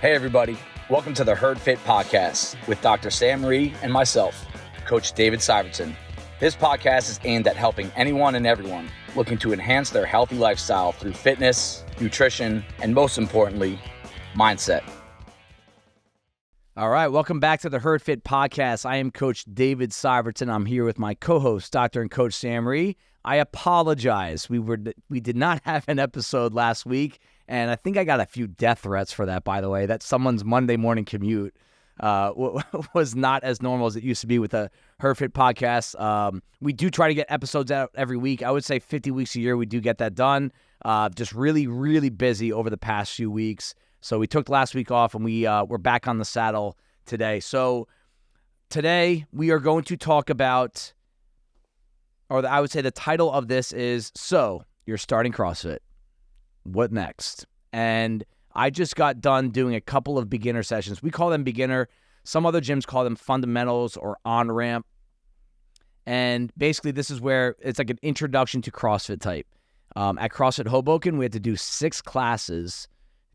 Hey everybody, welcome to the Herd Fit Podcast with Dr. Sam Rhee and myself, Coach David Syvertsen. This podcast is aimed at helping anyone and everyone looking to enhance their healthy lifestyle through fitness, nutrition, and most importantly, mindset. All right, welcome back to the Herd Fit Podcast. I am Coach David Syvertsen. I'm here with my co-host, Dr. and Coach Sam Rhee. I apologize. We did not have an episode last week, and I think I got a few death threats for that, by the way, that someone's Monday morning commute was not as normal as it used to be with the Herd Fit Podcast. We do try to get episodes out every week. I would say 50 weeks a year we do get that done. Just really, really busy over the past few weeks. So we took last week off, and we're back on the saddle today. So today we are going to talk about, I would say the title of this is, So You're Starting CrossFit. What next? And I just got done doing a couple of beginner sessions. We call them beginner. Some other gyms call them fundamentals or on-ramp. And basically this is where it's like an introduction to CrossFit type. At CrossFit Hoboken, we had to do 6 classes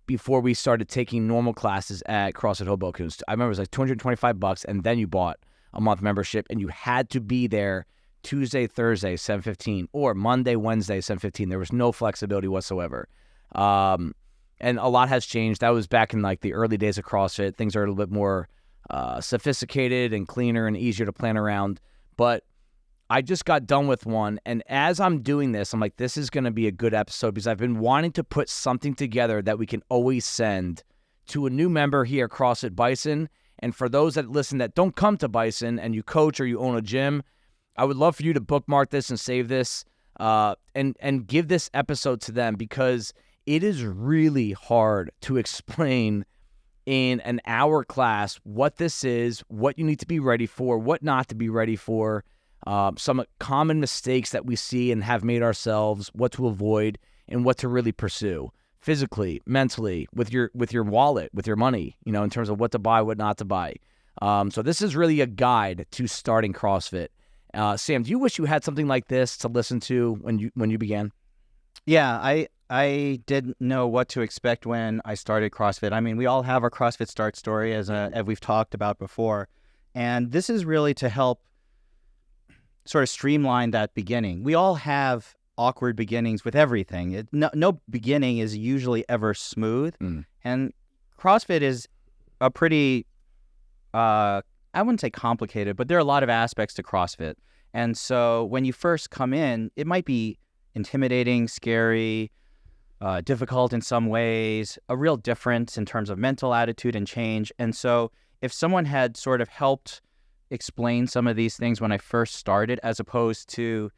before we started taking normal classes at CrossFit Hoboken. I remember it was like $225, and then you bought a month membership, and you had to be there Tuesday, Thursday, 7:15, or Monday, Wednesday, 7:15. There was no flexibility whatsoever. And a lot has changed. That was back in like the early days of CrossFit. Things are a little bit more sophisticated and cleaner and easier to plan around. But I just got done with one, and as I'm doing this, I'm like, this is going to be a good episode because I've been wanting to put something together that we can always send to a new member here at CrossFit Bison. And for those that listen that don't come to Bison and you coach or you own a gym, I would love for you to bookmark this and save this and give this episode to them, because it is really hard to explain in an hour class what this is, what you need to be ready for, what not to be ready for. Some common mistakes that we see and have made ourselves, what to avoid, and what to really pursue physically, mentally, with your wallet, with your money, in terms of what to buy, what not to buy. So this is really a guide to starting CrossFit. Sam, do you wish you had something like this to listen to when you began? Yeah, I didn't know what to expect when I started CrossFit. I mean, we all have our CrossFit start story, as we've talked about before, and this is really to help sort of streamline that beginning. We all have awkward beginnings with everything. No beginning is usually ever smooth. And CrossFit is a pretty, I wouldn't say complicated, but there are a lot of aspects to CrossFit. And so when you first come in, it might be intimidating, scary, difficult in some ways, a real difference in terms of mental attitude and change. And so if someone had sort of helped explain some of these things when I first started, as opposed to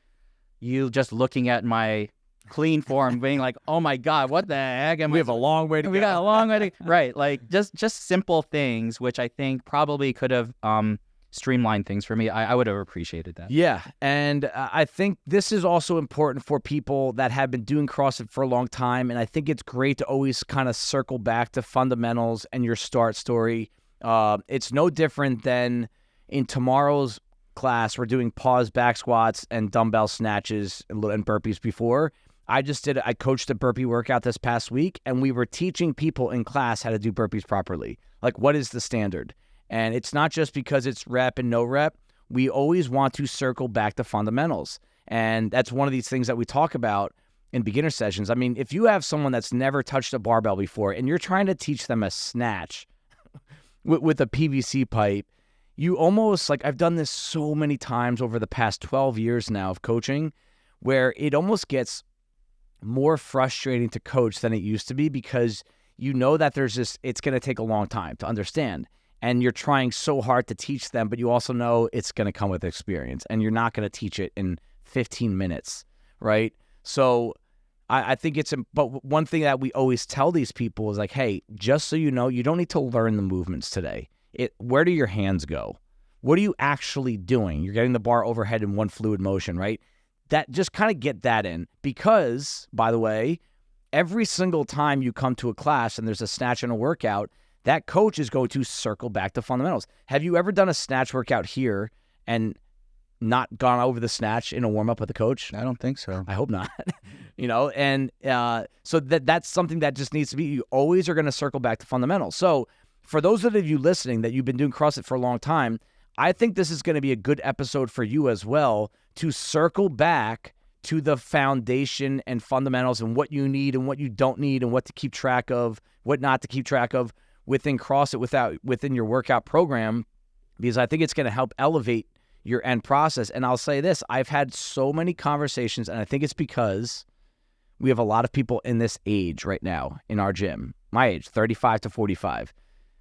you just looking at my clean form being like, oh my God, what the heck? We have a long way to go. We got a long way to right. Like just simple things, which I think probably could have streamlined things for me. I would have appreciated that. Yeah. And I think this is also important for people that have been doing CrossFit for a long time. And I think it's great to always kind of circle back to fundamentals and your start story. It's no different than in tomorrow's class, we're doing pause back squats and dumbbell snatches and burpees before. I coached a burpee workout this past week, and we were teaching people in class how to do burpees properly. Like, what is the standard? And it's not just because it's rep and no rep. We always want to circle back to fundamentals. And that's one of these things that we talk about in beginner sessions. I mean, if you have someone that's never touched a barbell before and you're trying to teach them a snatch with a PVC pipe, you almost, like, I've done this so many times over the past 12 years now of coaching, where it almost gets more frustrating to coach than it used to be, because you know that it's going to take a long time to understand, and you're trying so hard to teach them, but you also know it's going to come with experience, and you're not going to teach it in 15 minutes, right? So I think but one thing that we always tell these people is like, hey, just so you know, you don't need to learn the movements today. Where do your hands go? What are you actually doing? You're getting the bar overhead in one fluid motion, right? That just kind of get that in, because, by the way, every single time you come to a class and there's a snatch and a workout, that coach is going to circle back to fundamentals. Have you ever done a snatch workout here and not gone over the snatch in a warm-up with a coach? I don't think so. I hope not. And so that's something that just needs to be, you always are going to circle back to fundamentals. So for those of you listening that you've been doing CrossFit for a long time, I think this is going to be a good episode for you as well to circle back to the foundation and fundamentals and what you need and what you don't need and what to keep track of, what not to keep track of within CrossFit within your workout program, because I think it's going to help elevate your end process. And I'll say this, I've had so many conversations, and I think it's because we have a lot of people in this age right now in our gym, my age, 35 to 45,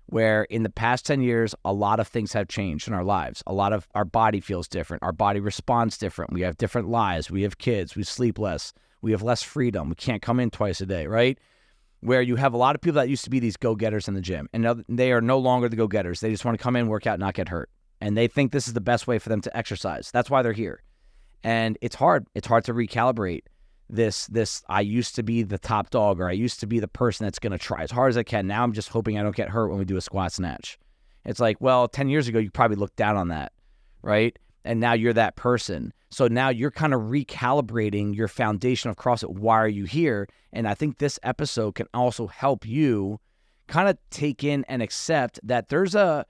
where in the past 10 years, a lot of things have changed in our lives. A lot of our body feels different. Our body responds different. We have different lives. We have kids. We sleep less. We have less freedom. We can't come in twice a day, right? Where you have a lot of people that used to be these go-getters in the gym, and they are no longer the go-getters. They just want to come in, work out, not get hurt. And they think this is the best way for them to exercise. That's why they're here. And it's hard. It's hard to recalibrate this I used to be the top dog, or I used to be the person that's going to try as hard as I can. Now I'm just hoping I don't get hurt when we do a squat snatch. It's like, well, 10 years ago, you probably looked down on that, right? And now you're that person. So now you're kind of recalibrating your foundation of CrossFit. Why are you here? And I think this episode can also help you kind of take in and accept that there's a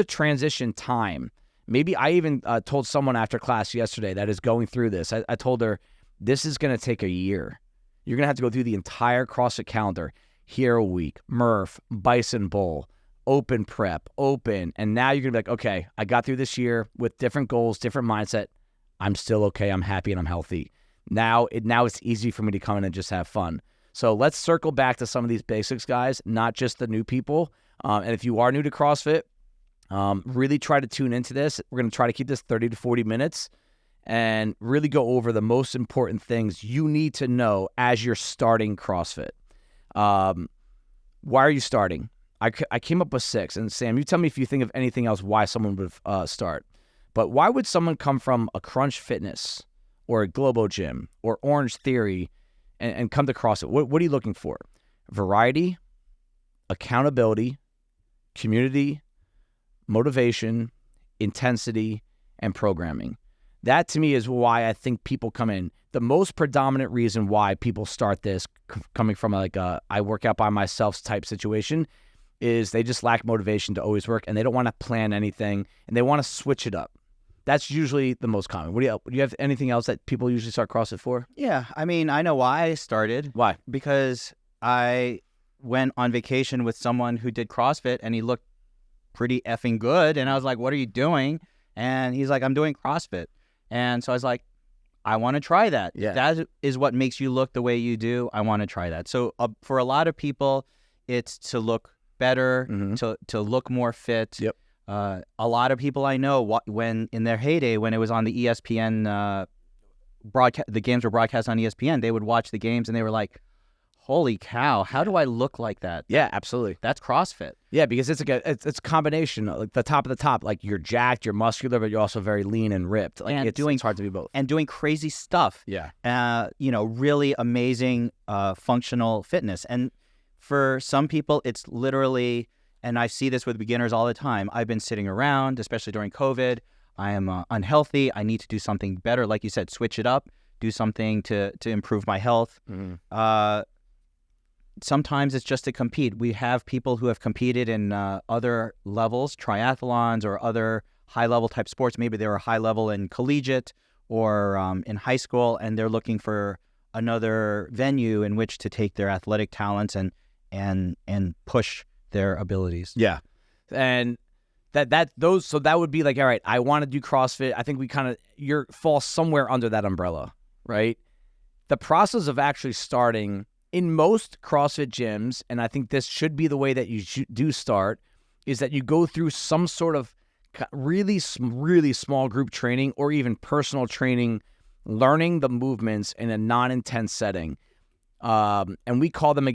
transition time. Maybe I even told someone after class yesterday that is going through this. I told her, this is going to take a year. You're going to have to go through the entire CrossFit calendar, Hero Week, Murph, Bison Bowl, Open Prep, Open. And now you're going to be like, okay, I got through this year with different goals, different mindset. I'm still okay. I'm happy and I'm healthy. Now it's easy for me to come in and just have fun. So let's circle back to some of these basics, guys, not just the new people. And if you are new to CrossFit, really try to tune into this. We're going to try to keep this 30 to 40 minutes and really go over the most important things you need to know as you're starting CrossFit. Why are you starting? I came up with 6. And Sam, you tell me if you think of anything else why someone would start. But why would someone come from a Crunch Fitness or a Globo Gym or Orange Theory and come to CrossFit? What are you looking for? Variety, accountability, community, motivation, intensity, and programming. That to me is why I think people come in. The most predominant reason why people start this coming from like a I work out by myself type situation is they just lack motivation to always work, and they don't want to plan anything, and they want to switch it up. That's usually the most common. Do you have anything else that people usually start CrossFit for? Yeah, I mean, I know why I started. Why? Because I went on vacation with someone who did CrossFit, and he looked pretty effing good, and I was like, what are you doing? And he's like, I'm doing CrossFit. And so I was like, I want to try that. Yeah. That is what makes you look the way you do. I want to try that. So for a lot of people, it's to look better, to look more fit. Yep. A lot of people I know, when in their heyday, when it was on the ESPN broadcast, the games were broadcast on ESPN, they would watch the games and they were like, holy cow, how do I look like that? Yeah, absolutely. That's CrossFit. Yeah, because it's like it's a combination, like the top of the top. Like you're jacked, you're muscular, but you're also very lean and ripped. Like And it's hard to be both. And doing crazy stuff. Yeah. Really amazing functional fitness. And for some people, it's literally, and I see this with beginners all the time, I've been sitting around, especially during COVID. I am unhealthy. I need to do something better. Like you said, switch it up, do something to improve my health. Sometimes it's just to compete. We have people who have competed in other levels, triathlons or other high-level type sports. Maybe they were high-level in collegiate or in high school, and they're looking for another venue in which to take their athletic talents and push their abilities. Yeah. And that would be like, all right, I want to do CrossFit. I think we kind of fall somewhere under that umbrella, right? The process of actually starting in most CrossFit gyms, and I think this should be the way that you do start, is that you go through some sort of really small group training or even personal training, learning the movements in a non-intense setting. And we call them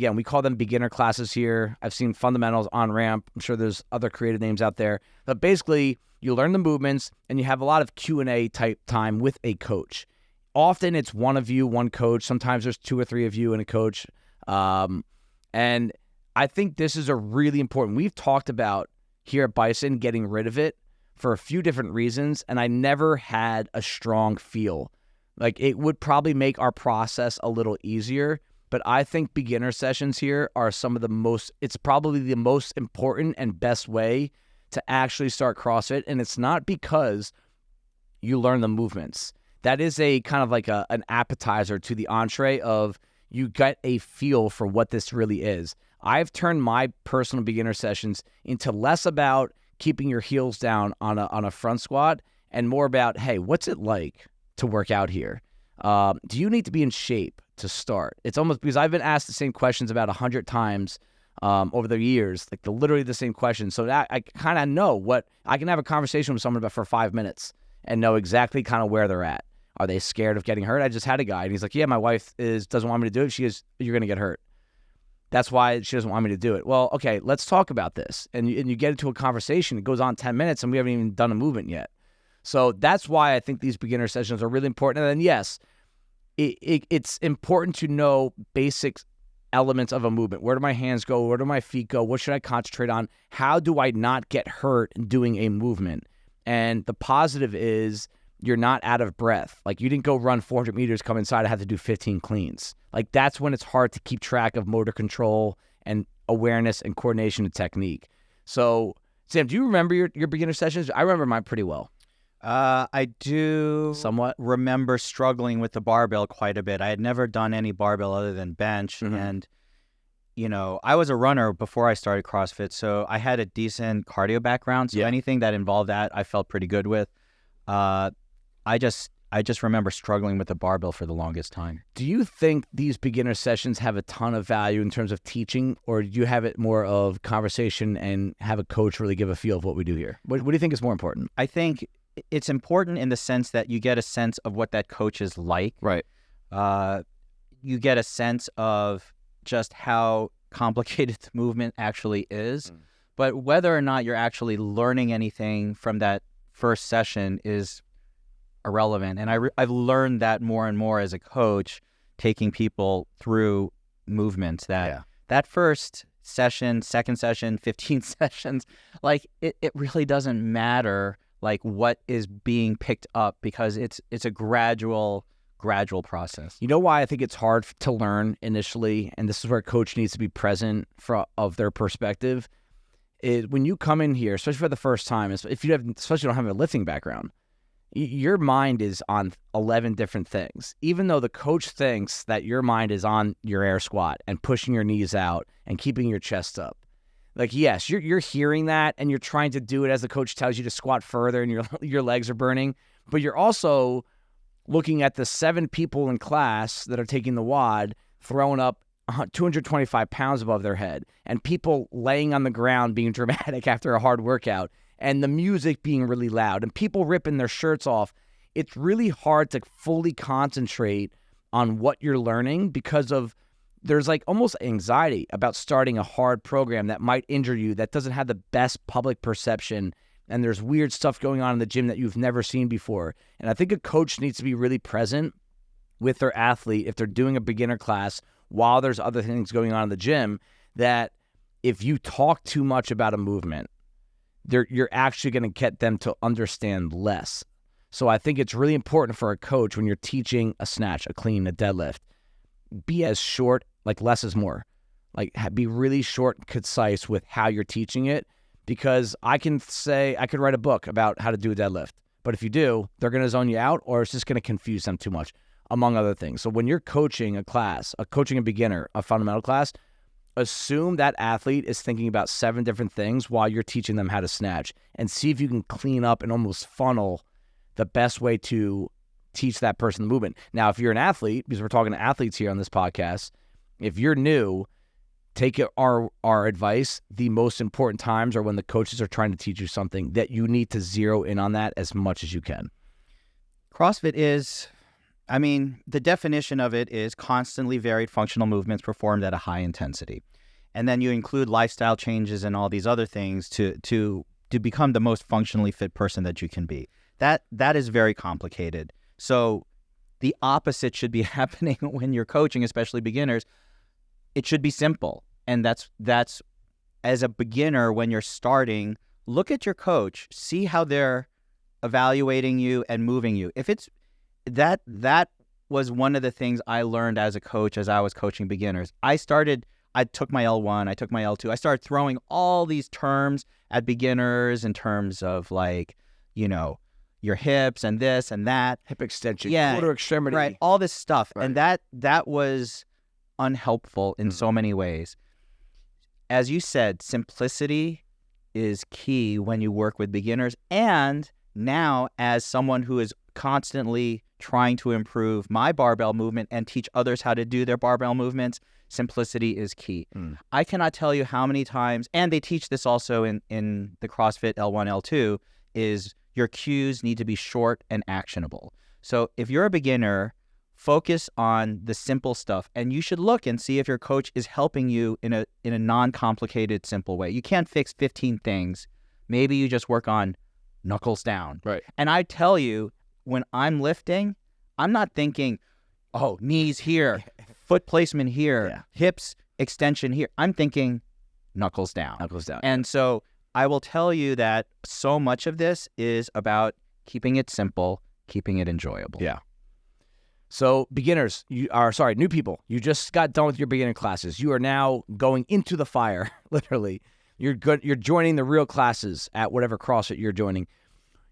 beginner classes here. I've seen fundamentals, on-ramp. I'm sure there's other creative names out there. But basically, you learn the movements, and you have a lot of Q&A type time with a coach. Often it's one of you, one coach. Sometimes there's 2 or 3 of you and a coach. And I think this is a really important. We've talked about here at Bison getting rid of it for a few different reasons, and I never had a strong feel. Like, it would probably make our process a little easier, but I think beginner sessions here are it's probably the most important and best way to actually start CrossFit, and it's not because you learn the movements. That is a kind of like an appetizer to the entree of you get a feel for what this really is. I've turned my personal beginner sessions into less about keeping your heels down on a front squat and more about, hey, what's it like to work out here? Do you need to be in shape to start? It's almost because I've been asked the same questions about 100 times over the years, like literally the same question. So that I kind of know what I can have a conversation with someone about for 5 minutes and know exactly kind of where they're at. Are they scared of getting hurt? I just had a guy and he's like, yeah, my wife doesn't want me to do it. She is, you're going to get hurt. That's why she doesn't want me to do it. Well, okay, let's talk about this. And you get into a conversation. It goes on 10 minutes and we haven't even done a movement yet. So that's why I think these beginner sessions are really important. And then, yes, it's important to know basic elements of a movement. Where do my hands go? Where do my feet go? What should I concentrate on? How do I not get hurt doing a movement? And the positive is you're not out of breath. Like, you didn't go run 400 meters, come inside, I have to do 15 cleans. Like, that's when it's hard to keep track of motor control and awareness and coordination and technique. So, Sam, do you remember your beginner sessions? I remember mine pretty well. I do somewhat remember struggling with the barbell quite a bit. I had never done any barbell other than bench. Mm-hmm. And, I was a runner before I started CrossFit, so I had a decent cardio background. So anything that involved that, I felt pretty good with. I just remember struggling with the barbell for the longest time. Do you think these beginner sessions have a ton of value in terms of teaching, or do you have it more of conversation and have a coach really give a feel of what we do here? What do you think is more important? I think it's important in the sense that you get a sense of what that coach is like. Right. You get a sense of just how complicated the movement actually is. But whether or not you're actually learning anything from that first session is irrelevant. And I've learned that more and more as a coach, taking people through movements, that first session, second session, 15 sessions, like it really doesn't matter like what is being picked up, because it's a gradual process. You know why I think it's hard to learn initially, and this is where a coach needs to be present of their perspective, is when you come in here, especially for the first time, especially don't have a lifting background, your mind is on 11 different things. Even though the coach thinks that your mind is on your air squat and pushing your knees out and keeping your chest up. Like, yes, you're hearing that and you're trying to do it as the coach tells you to squat further and your legs are burning, but you're also looking at the 7 people in class that are taking the WOD, throwing up 225 pounds above their head, and people laying on the ground being dramatic after a hard workout, and the music being really loud, and people ripping their shirts off. It's really hard to fully concentrate on what you're learning because there's like almost anxiety about starting a hard program that might injure you, that doesn't have the best public perception, and there's weird stuff going on in the gym that you've never seen before. And I think a coach needs to be really present with their athlete if they're doing a beginner class while there's other things going on in the gym, that if you talk too much about a movement, you're actually going to get them to understand less. So I think it's really important for a coach when you're teaching a snatch, a clean, a deadlift, be as short, like less is more. Like, be really short and concise with how you're teaching it, because I could write a book about how to do a deadlift, but if you do, they're going to zone you out, or it's just going to confuse them too much, among other things. So when you're coaching a class, coaching a beginner, a fundamental class, assume that athlete is thinking about 7 different things while you're teaching them how to snatch, and see if you can clean up and almost funnel the best way to teach that person the movement. Now, if you're an athlete, because we're talking to athletes here on this podcast, if you're new, take our advice. The most important times are when the coaches are trying to teach you something that you need to zero in on that as much as you can. CrossFit is, the definition of it is constantly varied functional movements performed at a high intensity. And then you include lifestyle changes and all these other things to become the most functionally fit person that you can be. That is very complicated. So the opposite should be happening when you're coaching, especially beginners. It should be simple. And that's as a beginner, when you're starting, look at your coach, see how they're evaluating you and moving you. If it's that was one of the things I learned as a coach as I was coaching beginners. I took my L1, I took my L2. I started throwing all these terms at beginners in terms of like, you know, your hips and this and that. Hip extension, Yeah, quarter extremity. right, all this stuff. Right. And that was unhelpful in so many ways. As you said, simplicity is key when you work with beginners. And now, as someone who is constantly trying to improve my barbell movement and teach others how to do their barbell movements, simplicity is key. I cannot tell you how many times, and they teach this also in the CrossFit L1, L2, is your cues need to be short and actionable. So if you're a beginner, focus on the simple stuff, and you should look and see if your coach is helping you in a non-complicated, simple way. You can't fix 15 things. Maybe you just work on knuckles down. Right. And I tell you, when I'm lifting, I'm not thinking, oh, knees here, foot placement here, hips extension here. I'm thinking knuckles down. Knuckles down. And so I will tell you that so much of this is about keeping it simple, keeping it enjoyable. Yeah. So beginners, new people, you just got done with your beginner classes. You are now going into the fire, literally. You're joining the real classes at whatever CrossFit you're joining.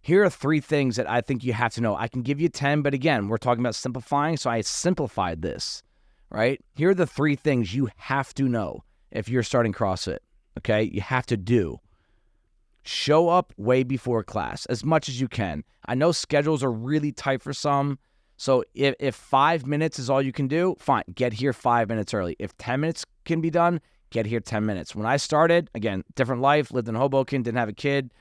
Here are 3 things that I think you have to know. I can give you 10, but again, we're talking about simplifying, so I simplified this, right? Here are the 3 things you have to know if you're starting CrossFit, okay? You have to do. Show up way before class as much as you can. I know schedules are really tight for some, so if 5 minutes is all you can do, fine, get here 5 minutes early. If 10 minutes can be done, get here 10 minutes. When I started, again, different life, lived in Hoboken, didn't have a kid,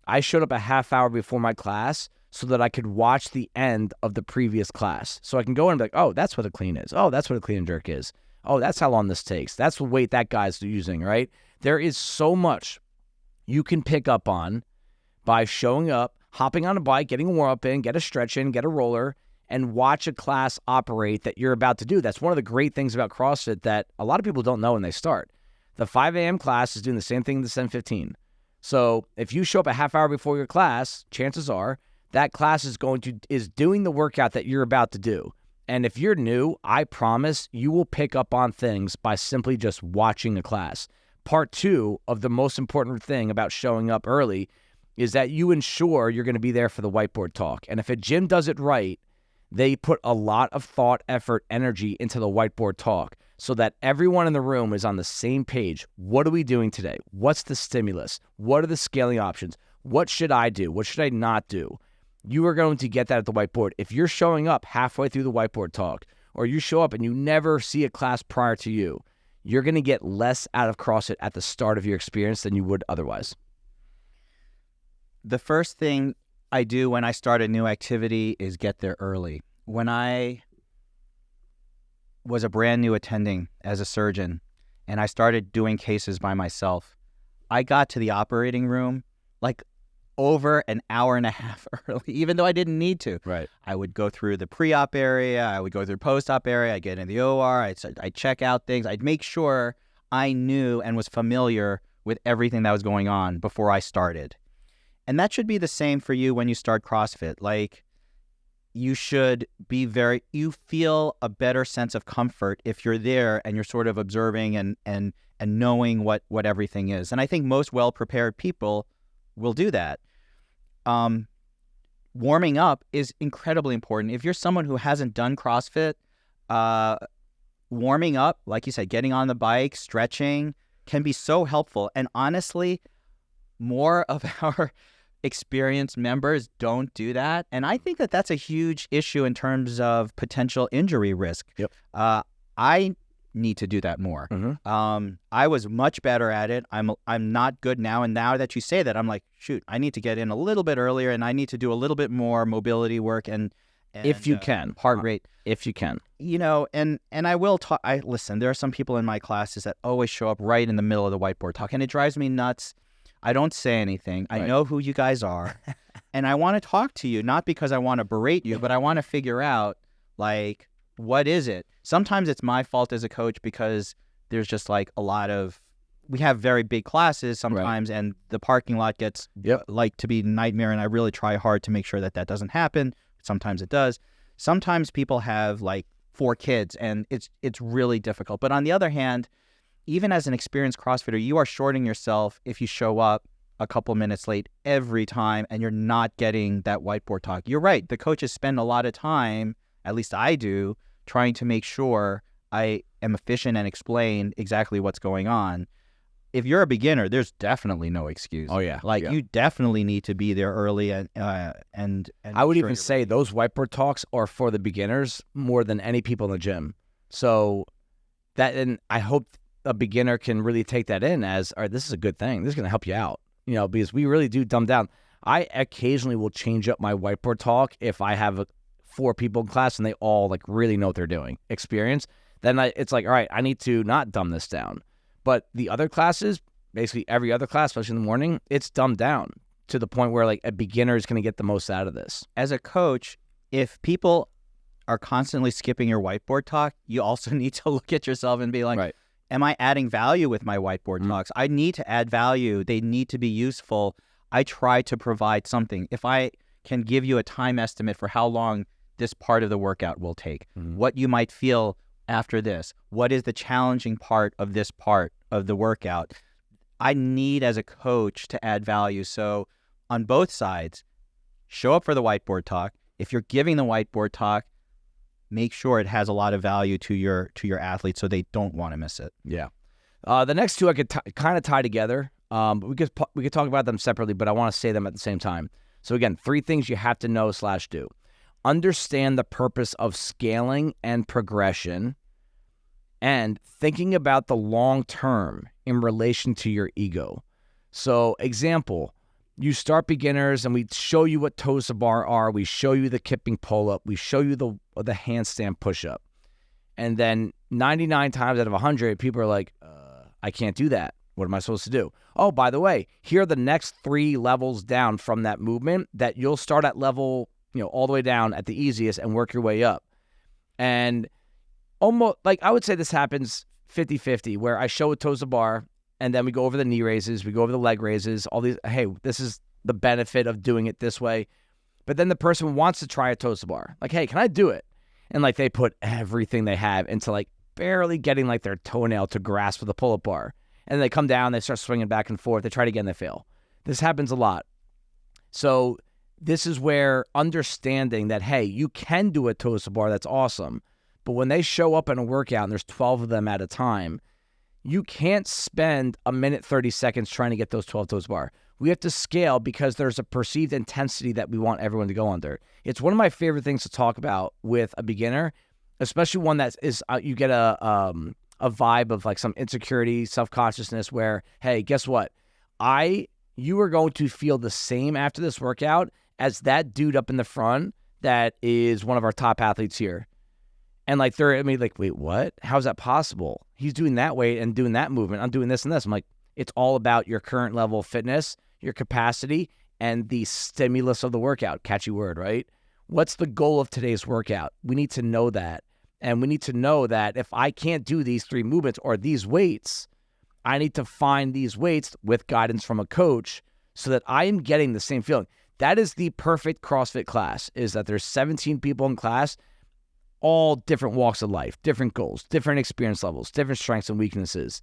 I showed up a half hour before my class so that I could watch the end of the previous class. So I can go in and be like, oh, that's what a clean is. Oh, that's what a clean and jerk is. Oh, that's how long this takes. That's the weight that guy's using, right? There is so much you can pick up on by showing up, hopping on a bike, getting a warm-up in, get a stretch in, get a roller, and watch a class operate that you're about to do. That's one of the great things about CrossFit that a lot of people don't know when they start. The 5 a.m. class is doing the same thing in the 7:15. So if you show up a half hour before your class, chances are that class is doing the workout that you're about to do. And if you're new, I promise you will pick up on things by simply just watching a class. Part 2 of the most important thing about showing up early is that you ensure you're going to be there for the whiteboard talk. And if a gym does it right, they put a lot of thought, effort, energy into the whiteboard talk so that everyone in the room is on the same page. What are we doing today? What's the stimulus? What are the scaling options? What should I do? What should I not do? You are going to get that at the whiteboard. If you're showing up halfway through the whiteboard talk, or you show up and you never see a class prior to you, you're going to get less out of CrossFit at the start of your experience than you would otherwise. The first thing I do when I start a new activity is get there early. When I was a brand new attending as a surgeon and I started doing cases by myself, I got to the operating room like over an hour and a half early, even though I didn't need to. Right. I would go through the pre-op area. I would go through post-op area. I'd get in the OR. I'd check out things. I'd make sure I knew and was familiar with everything that was going on before I started. And that should be the same for you when you start CrossFit. Like, you should be you feel a better sense of comfort if you're there and you're sort of observing and knowing what everything is. And I think most well-prepared people will do that. Warming up is incredibly important. If you're someone who hasn't done CrossFit, warming up, like you said, getting on the bike, stretching, can be so helpful. And honestly, more of our experienced members don't do that. And I think that that's a huge issue in terms of potential injury risk. Yep. I need to do that more. Mm-hmm. I was much better at it. I'm not good now. And now that you say that, I'm like, shoot, I need to get in a little bit earlier and I need to do a little bit more mobility work and if you can, heart rate. If you can. You know, and I will talk. Listen, there are some people in my classes that always show up right in the middle of the whiteboard talk, and it drives me nuts. I don't say anything. I know who you guys are, and I want to talk to you, not because I want to berate you, but I want to figure out, like, what is it? Sometimes it's my fault as a coach because there's just like a lot of we have very big classes sometimes, and the parking lot gets like to be a nightmare, and I really try hard to make sure that doesn't happen. Sometimes it does. Sometimes people have like 4 kids, and it's really difficult. But on the other hand, even as an experienced CrossFitter, you are shorting yourself if you show up a couple minutes late every time and you're not getting that whiteboard talk. You're right. The coaches spend a lot of time, at least I do, trying to make sure I am efficient and explain exactly what's going on. If you're a beginner, there's definitely no excuse. Oh, yeah. You definitely need to be there early. And I would even say those whiteboard talks are for the beginners more than any people in the gym. So and I hope a beginner can really take that in as, all right, this is a good thing. This is going to help you out, because we really do dumb down. I occasionally will change up my whiteboard talk if I have 4 people in class and they all like really know what they're doing, experience. Then it's like, all right, I need to not dumb this down. But the other classes, basically every other class, especially in the morning, it's dumbed down to the point where like a beginner is going to get the most out of this. As a coach, if people are constantly skipping your whiteboard talk, you also need to look at yourself and be like, right. Am I adding value with my whiteboard talks? I need to add value. They need to be useful. I try to provide something. If I can give you a time estimate for how long this part of the workout will take, what you might feel after this, what is the challenging part of this part of the workout, I need as a coach to add value. So on both sides, show up for the whiteboard talk. If you're giving the whiteboard talk, make sure it has a lot of value to your athletes so they don't want to miss it. Yeah. The next 2 I could kind of tie together. But we could talk about them separately, but I want to say them at the same time. So again, 3 things you have to know / do. Understand the purpose of scaling and progression, and thinking about the long term in relation to your ego. So example, you start beginners and we show you what toes to bar are. We show you the kipping pull-up. We show you the handstand push-up. And then 99 times out of 100, people are like, I can't do that. What am I supposed to do? Oh, by the way, here are the next 3 levels down from that movement that you'll start at level, all the way down at the easiest and work your way up. And almost, like I would say this happens 50-50, where I show a toes to bar, and then we go over the knee raises, we go over the leg raises, all these, hey, this is the benefit of doing it this way. But then the person wants to try a toes to bar. Like, hey, can I do it? And like they put everything they have into like barely getting like their toenail to grasp with the pull-up bar. And they come down, they start swinging back and forth. They try it again, they fail. This happens a lot. So this is where understanding that, hey, you can do a toes to bar, that's awesome. But when they show up in a workout and there's 12 of them at a time, you can't spend a minute 30 seconds trying to get those 12 toes to bar. We have to scale because there's a perceived intensity that we want everyone to go under. It's one of my favorite things to talk about with a beginner, especially one that is, you get a vibe of like some insecurity, self-consciousness where, hey, guess what? You are going to feel the same after this workout as that dude up in the front that is one of our top athletes here. And like wait, what? How's that possible? He's doing that weight and doing that movement. I'm doing this and this. I'm like, it's all about your current level of fitness, your capacity, and the stimulus of the workout. Catchy word, right? What's the goal of today's workout? We need to know that. And we need to know that if I can't do these 3 movements or these weights, I need to find these weights with guidance from a coach so that I am getting the same feeling. That is the perfect CrossFit class, is that there's 17 people in class, all different walks of life, different goals, different experience levels, different strengths and weaknesses.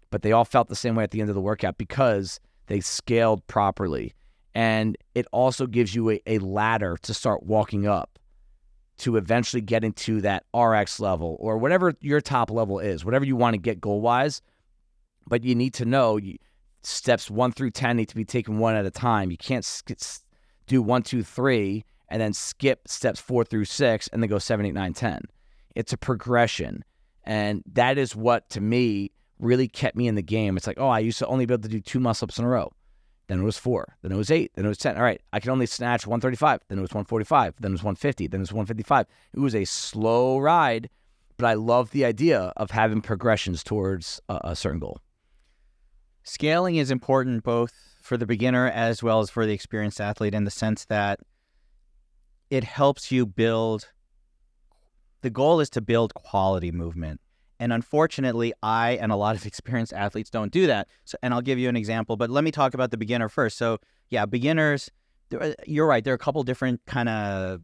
But they all felt the same way at the end of the workout because they scaled properly. And it also gives you a ladder to start walking up to eventually get into that RX level or whatever your top level is, whatever you want to get goal-wise. But you need to know steps 1 through 10 need to be taken one at a time. You can't do 1, 2, 3, and then skip steps 4 through 6 and then go 7, 8, 9, 10. It's a progression. And that is what, to me, really kept me in the game. It's like, oh, I used to only be able to do 2 muscle-ups in a row. Then it was 4. Then it was 8. Then it was 10. All right, I can only snatch 135. Then it was 145. Then it was 150. Then it was 155. It was a slow ride, but I love the idea of having progressions towards a certain goal. Scaling is important both for the beginner as well as for the experienced athlete in the sense that it helps you build. The goal is to build quality movement. And unfortunately, I and a lot of experienced athletes don't do that. So, and I'll give you an example, but let me talk about the beginner first. So yeah, beginners, you're right. There are a couple different kind of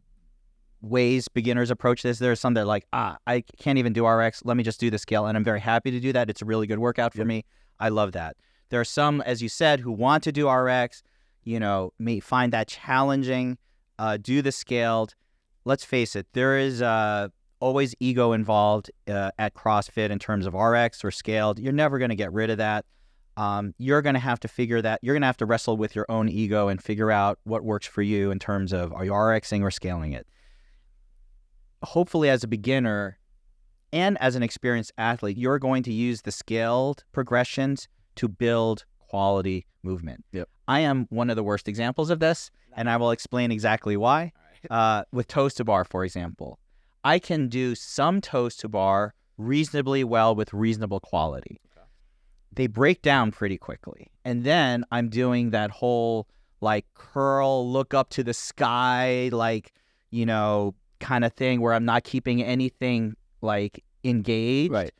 ways beginners approach this. There are some that are like, I can't even do RX. Let me just do the scale. And I'm very happy to do that. It's a really good workout for me. I love that. There are some, as you said, who want to do RX, may find that challenging, do the scaled. Let's face it, there is always ego involved at CrossFit in terms of RX or scaled. You're never going to get rid of that. You're going to have to figure that. You're going to have to wrestle with your own ego and figure out what works for you in terms of, are you RXing or scaling it? Hopefully, as a beginner and as an experienced athlete, you're going to use the scaled progressions to build quality movement. Yep. I am one of the worst examples of this, and I will explain exactly why. With toes to bar, for example, I can do some toes to bar reasonably well with reasonable quality. Okay. They break down pretty quickly. And then I'm doing that whole like curl, look up to the sky, like, kind of thing where I'm not keeping anything like engaged. Right.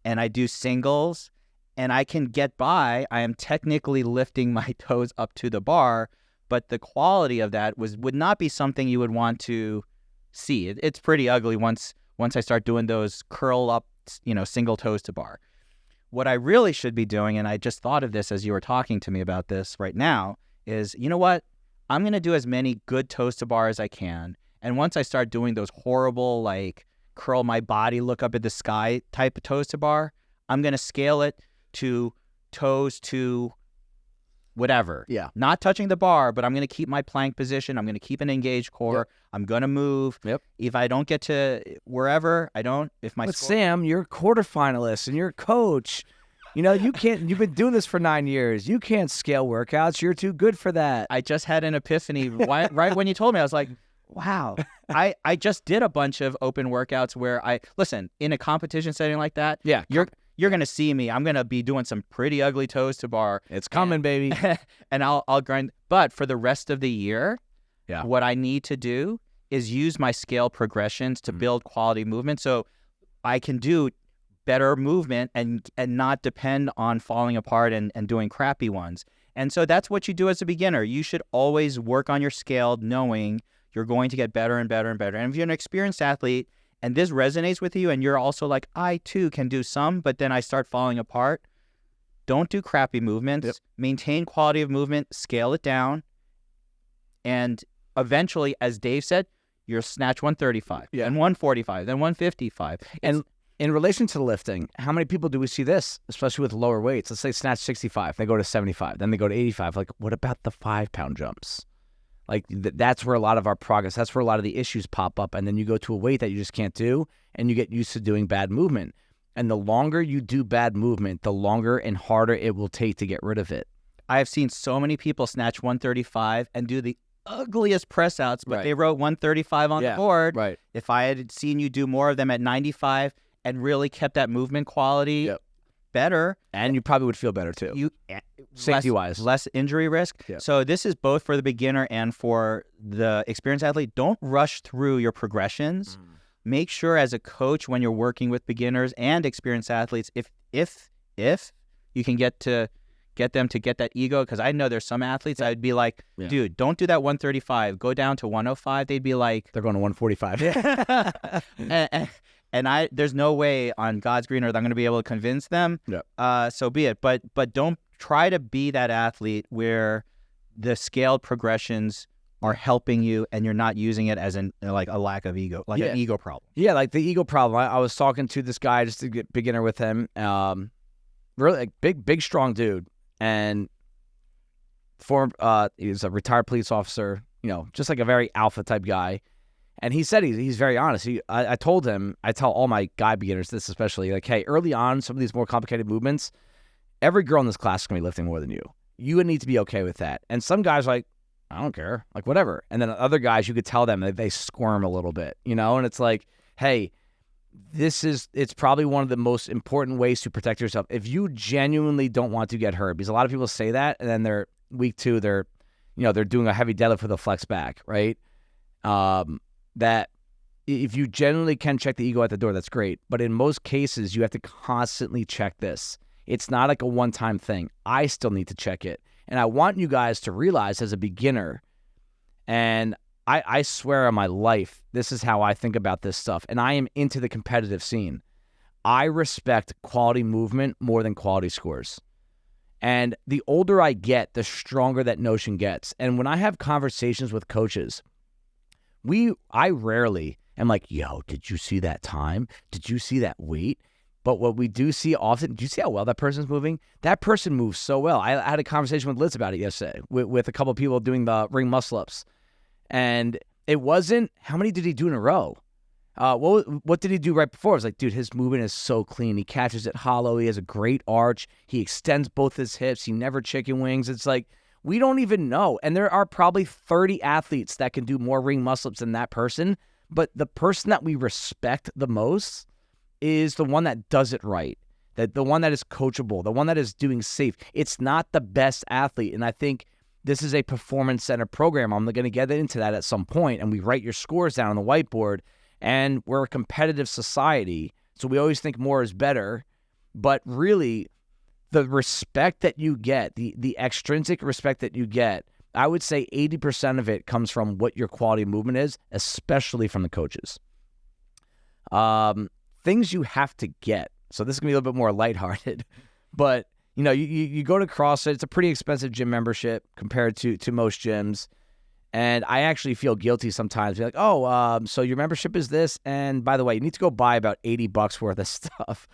And I do singles and I can get by. I am technically lifting my toes up to the bar, but the quality of that would not be something you would want to see. It's pretty ugly once I start doing those curl up, single toes to bar. What I really should be doing, and I just thought of this as you were talking to me about this right now, is, you know what? I'm going to do as many good toes to bar as I can. And once I start doing those horrible, like, curl my body, look up at the sky type of toes to bar, I'm going to scale it to toes to whatever. Yeah. Not touching the bar, but I'm going to keep my plank position. I'm going to keep an engaged core. Yep. I'm going to move. Yep. If I don't get to wherever, But Sam, you're a quarterfinalist and you're a coach. You can't, you've been doing this for 9 years. You can't scale workouts. You're too good for that. I just had an epiphany right when you told me. I was like, wow. I just did a bunch of open workouts where in a competition setting like that. Yeah. You're going to see me. I'm going to be doing some pretty ugly toes to bar. It's coming, baby. And I'll grind. But for the rest of the year, yeah, what I need to do is use my scale progressions to build quality movement so I can do better movement and not depend on falling apart and doing crappy ones. And so that's what you do as a beginner. You should always work on your scale knowing you're going to get better and better and better. And if you're an experienced athlete, and this resonates with you, and you're also like, I too can do some, but then I start falling apart, don't do crappy movements. Yep. Maintain quality of movement, scale it down, and eventually, as Dave said, you'll snatch 135, then 145, then 155. And in relation to lifting, how many people do we see this, especially with lower weights? Let's say snatch 65, they go to 75, then they go to 85. Like, what about the 5-pound jumps? Like, that's where a lot of our progress, that's where a lot of the issues pop up. And then you go to a weight that you just can't do, and you get used to doing bad movement. And the longer you do bad movement, the longer and harder it will take to get rid of it. I have seen so many people snatch 135 and do the ugliest press outs, but they wrote 135 on the board. Right. If I had seen you do more of them at 95 and really kept that movement quality better. And you probably would feel better too. Safety-wise. Less injury risk. Yep. So this is both for the beginner and for the experienced athlete. Don't rush through your progressions. Make sure as a coach when you're working with beginners and experienced athletes, if you can get them to get that ego, because I know there's some athletes I'd be like, dude, don't do that 135. Go down to 105. They'd be like, they're going to 145. And there's no way on God's green earth I'm going to be able to convince them. So be it. But don't try to be that athlete where the scaled progressions are helping you and you're not using it as a lack of ego, an ego problem. Yeah, like the ego problem. I was talking to this guy just to get beginner with him. Really big, strong dude. And he's a retired police officer, just like a very alpha type guy. And he said he's very honest. I told him, I tell all my guy beginners this especially, like, hey, early on, some of these more complicated movements, every girl in this class is going to be lifting more than you. You would need to be okay with that. And some guys are like, I don't care, like whatever. And then other guys, you could tell them that they squirm a little bit, and it's like, hey, it's probably one of the most important ways to protect yourself. If you genuinely don't want to get hurt, because a lot of people say that, and then they're week 2, they're doing a heavy deadlift with a flex back, right? That if you generally can check the ego at the door, that's great. But in most cases, you have to constantly check this. It's not like a one-time thing. I still need to check it. And I want you guys to realize as a beginner, and I swear on my life, this is how I think about this stuff. And I am into the competitive scene. I respect quality movement more than quality scores. And the older I get, the stronger that notion gets. And when I have conversations with coaches, I rarely am like, yo, did you see that time? Did you see that weight? But what we do see often, do you see how well that person's moving? That person moves so well. I had a conversation with Liz about it yesterday with a couple of people doing the ring muscle-ups. And it wasn't, how many did he do in a row? What did he do right before? I was like, dude, his movement is so clean. He catches it hollow. He has a great arch. He extends both his hips. He never chicken wings. It's like, we don't even know. And there are probably 30 athletes that can do more ring muscle-ups than that person. But the person that we respect the most is the one that does it right, that the one that is coachable, the one that is doing safe. It's not the best athlete. And I think this is a performance center program. I'm going to get into that at some point. And we write your scores down on the whiteboard. And we're a competitive society, so we always think more is better. But really, the respect that you get, the extrinsic respect that you get, I would say 80% of it comes from what your quality of movement is, especially from the coaches. Things you have to get. So this is going to be a little bit more lighthearted. But, you know, you go to CrossFit. It's a pretty expensive gym membership compared to most gyms. And I actually feel guilty sometimes. Be like, so your membership is this, and by the way, you need to go buy about $80 worth of stuff.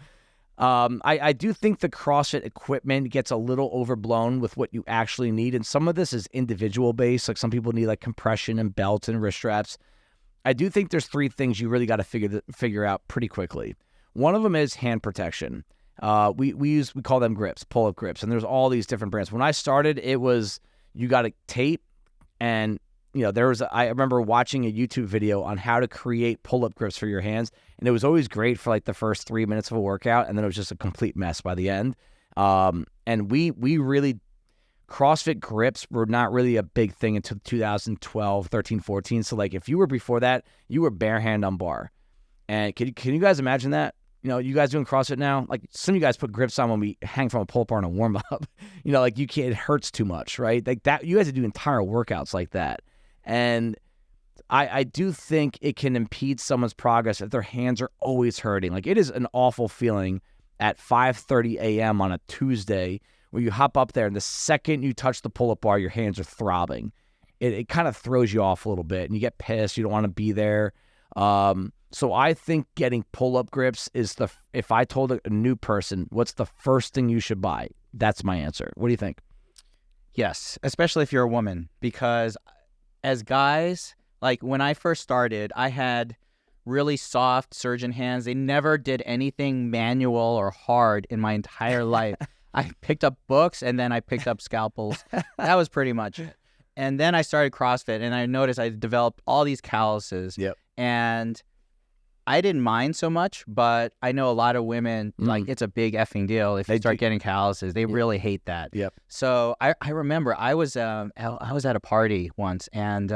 I do think the CrossFit equipment gets a little overblown with what you actually need, and some of this is individual based. Like some people need like compression and belts and wrist straps. I do think there's 3 things you really got to figure out pretty quickly. One of them is hand protection. We call them grips, pull-up grips, and there's all these different brands. When I started, it was you got to tape. And, you know, I remember watching a YouTube video on how to create pull-up grips for your hands. And it was always great for like the first 3 minutes of a workout. And then it was just a complete mess by the end. And we really, CrossFit grips were not really a big thing until 2012, 13, 14. So like if you were before that, you were bare hand on bar. And can you guys imagine that? You know, you guys doing CrossFit now, like some of you guys put grips on when we hang from a pull-up bar in a warm-up. You know, like it hurts too much, right? Like that, you guys do entire workouts like that. And I do think it can impede someone's progress if their hands are always hurting. Like it is an awful feeling at 5:30 a.m. on a Tuesday where you hop up there and the second you touch the pull-up bar, your hands are throbbing. It kind of throws you off a little bit and you get pissed. You don't want to be there. So I think getting pull-up grips is if I told a new person, what's the first thing you should buy? That's my answer. What do you think? Yes, especially if you're a woman, because as guys, like when I first started, I had really soft surgeon hands. They never did anything manual or hard in my entire life. I picked up books and then I picked up scalpels. That was pretty much it. And then I started CrossFit and I noticed I developed all these calluses. Yep. And I didn't mind so much, but I know a lot of women, like it's a big effing deal if you start getting calluses. They really hate that. Yep. So I remember I was at a party once, and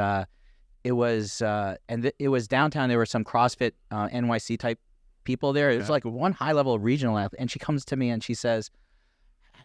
it was downtown. There were some CrossFit NYC type people there. It was like one high level regional athlete, and she comes to me and she says,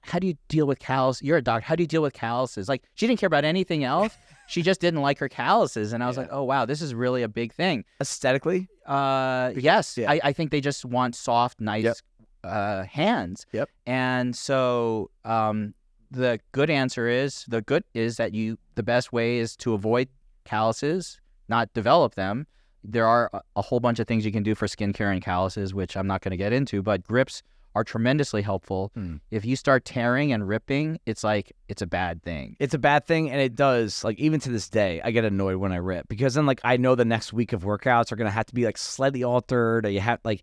"How do you deal with calluses? You're a doctor. How do you deal with calluses?" Like she didn't care about anything else. She just didn't like her calluses. And I was like, oh, wow, this is really a big thing. Aesthetically? Yes. Yeah. I think they just want soft, nice hands. Yep. And so the good is that the best way is to avoid calluses, not develop them. There are a whole bunch of things you can do for skincare and calluses, which I'm not going to get into, but grips are tremendously helpful. If you start tearing and ripping, it's like it's a bad thing. It's a bad thing, and it does, like, even to this day, I get annoyed when I rip, because then, like, I know the next week of workouts are going to have to be, like, slightly altered, or you have, like,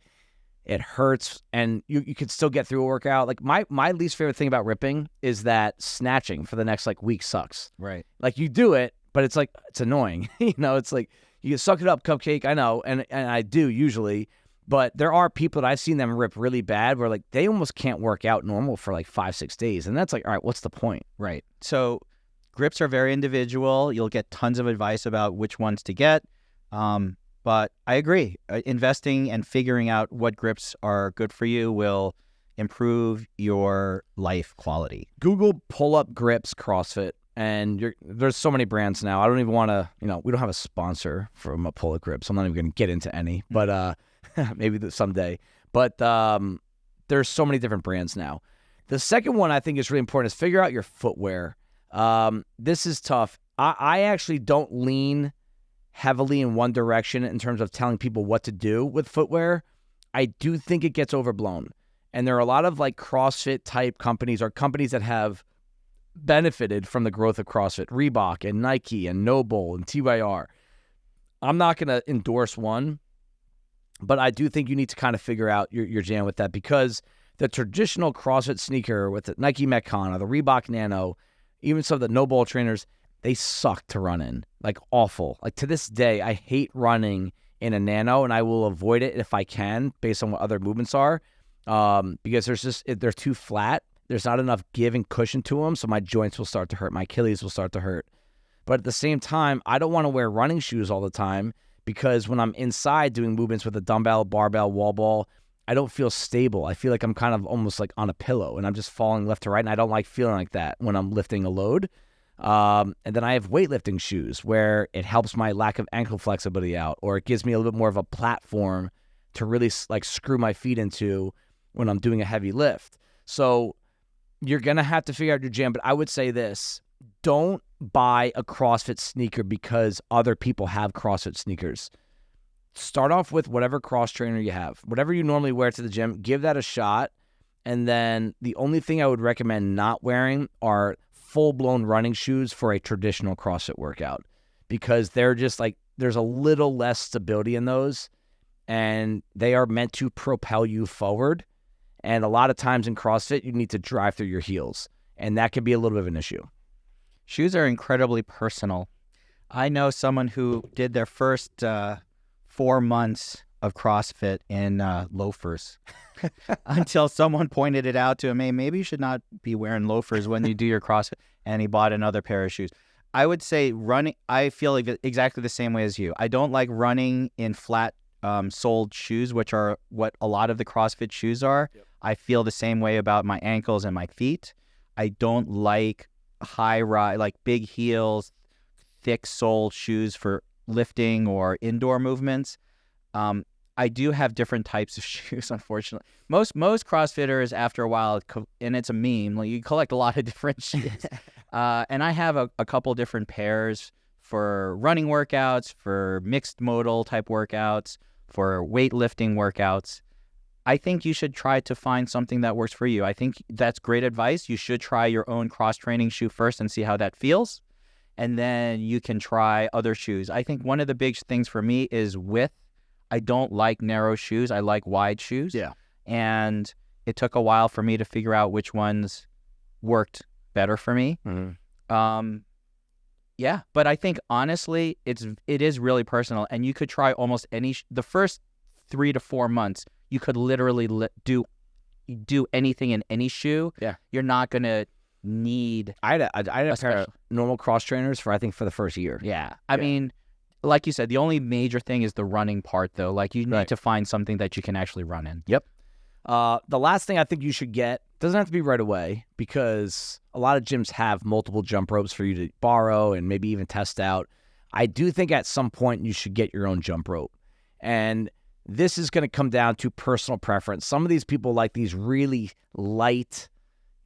it hurts, and you can still get through a workout. Like, my least favorite thing about ripping is that snatching for the next, like, week sucks. Right. Like, you do it, but it's, like, it's annoying. You know, it's like, you can suck it up, cupcake, I know, and I do usually. But there are people that I've seen them rip really bad where, like, they almost can't work out normal for, like, 5-6 days. And that's like, all right, what's the point? Right. So grips are very individual. You'll get tons of advice about which ones to get. But I agree. Investing and figuring out what grips are good for you will improve your life quality. Google pull-up grips CrossFit, and there's so many brands now. I don't even want to, we don't have a sponsor from a pull-up grip, so I'm not even going to get into any, but maybe someday. But there's so many different brands now. The second one I think is really important is figure out your footwear. This is tough. I actually don't lean heavily in one direction in terms of telling people what to do with footwear. I do think it gets overblown. And there are a lot of like CrossFit type companies or companies that have benefited from the growth of CrossFit, Reebok and Nike and Noble and TYR. I'm not going to endorse one, but I do think you need to kind of figure out your jam with that, because the traditional CrossFit sneaker with the Nike Metcon or the Reebok Nano, even some of the Noble trainers, they suck to run in, like awful. Like to this day, I hate running in a Nano, and I will avoid it if I can based on what other movements are, because they're too flat. There's not enough give and cushion to them, so my joints will start to hurt. My Achilles will start to hurt. But at the same time, I don't want to wear running shoes all the time, because when I'm inside doing movements with a dumbbell, barbell, wall ball, I don't feel stable. I feel like I'm kind of almost like on a pillow, and I'm just falling left to right, and I don't like feeling like that when I'm lifting a load. And then I have weightlifting shoes where it helps my lack of ankle flexibility out, or it gives me a little bit more of a platform to really like screw my feet into when I'm doing a heavy lift. So you're going to have to figure out your jam, but I would say this: don't buy a CrossFit sneaker because other people have CrossFit sneakers. Start off with whatever cross trainer you have. Whatever you normally wear to the gym, give that a shot. And then the only thing I would recommend not wearing are full-blown running shoes for a traditional CrossFit workout, because they're just like, there's a little less stability in those, and they are meant to propel you forward. And a lot of times in CrossFit, you need to drive through your heels, and that can be a little bit of an issue. Shoes are incredibly personal. I know someone who did their first 4 months of CrossFit in loafers until someone pointed it out to him. Hey, maybe you should not be wearing loafers when you do your CrossFit. And he bought another pair of shoes. I would say running, I feel like exactly the same way as you. I don't like running in flat soled shoes, which are what a lot of the CrossFit shoes are. Yep. I feel the same way about my ankles and my feet. I don't like like big heels, thick soled shoes for lifting or indoor movements. I do have different types of shoes, unfortunately. Most CrossFitters, after a while, and it's a meme, like you collect a lot of different shoes. And I have a couple different pairs for running workouts, for mixed modal type workouts, for weightlifting workouts. I think you should try to find something that works for you. I think that's great advice. You should try your own cross-training shoe first and see how that feels. And then you can try other shoes. I think one of the big things for me is width. I don't like narrow shoes. I like wide shoes. Yeah. And it took a while for me to figure out which ones worked better for me. Mm-hmm. Yeah. But I think honestly, it is really personal, and you could try almost any. The first 3 to 4 months, you could literally do anything in any shoe. Yeah. You're not gonna need. I had a pair of normal cross trainers for the first year. Yeah. I mean, like you said, the only major thing is the running part, though. Like, you need to find something that you can actually run in. Yep. The last thing I think you should get, doesn't have to be right away, because a lot of gyms have multiple jump ropes for you to borrow and maybe even test out. I do think at some point you should get your own jump rope. And this is going to come down to personal preference. Some of these people like these really light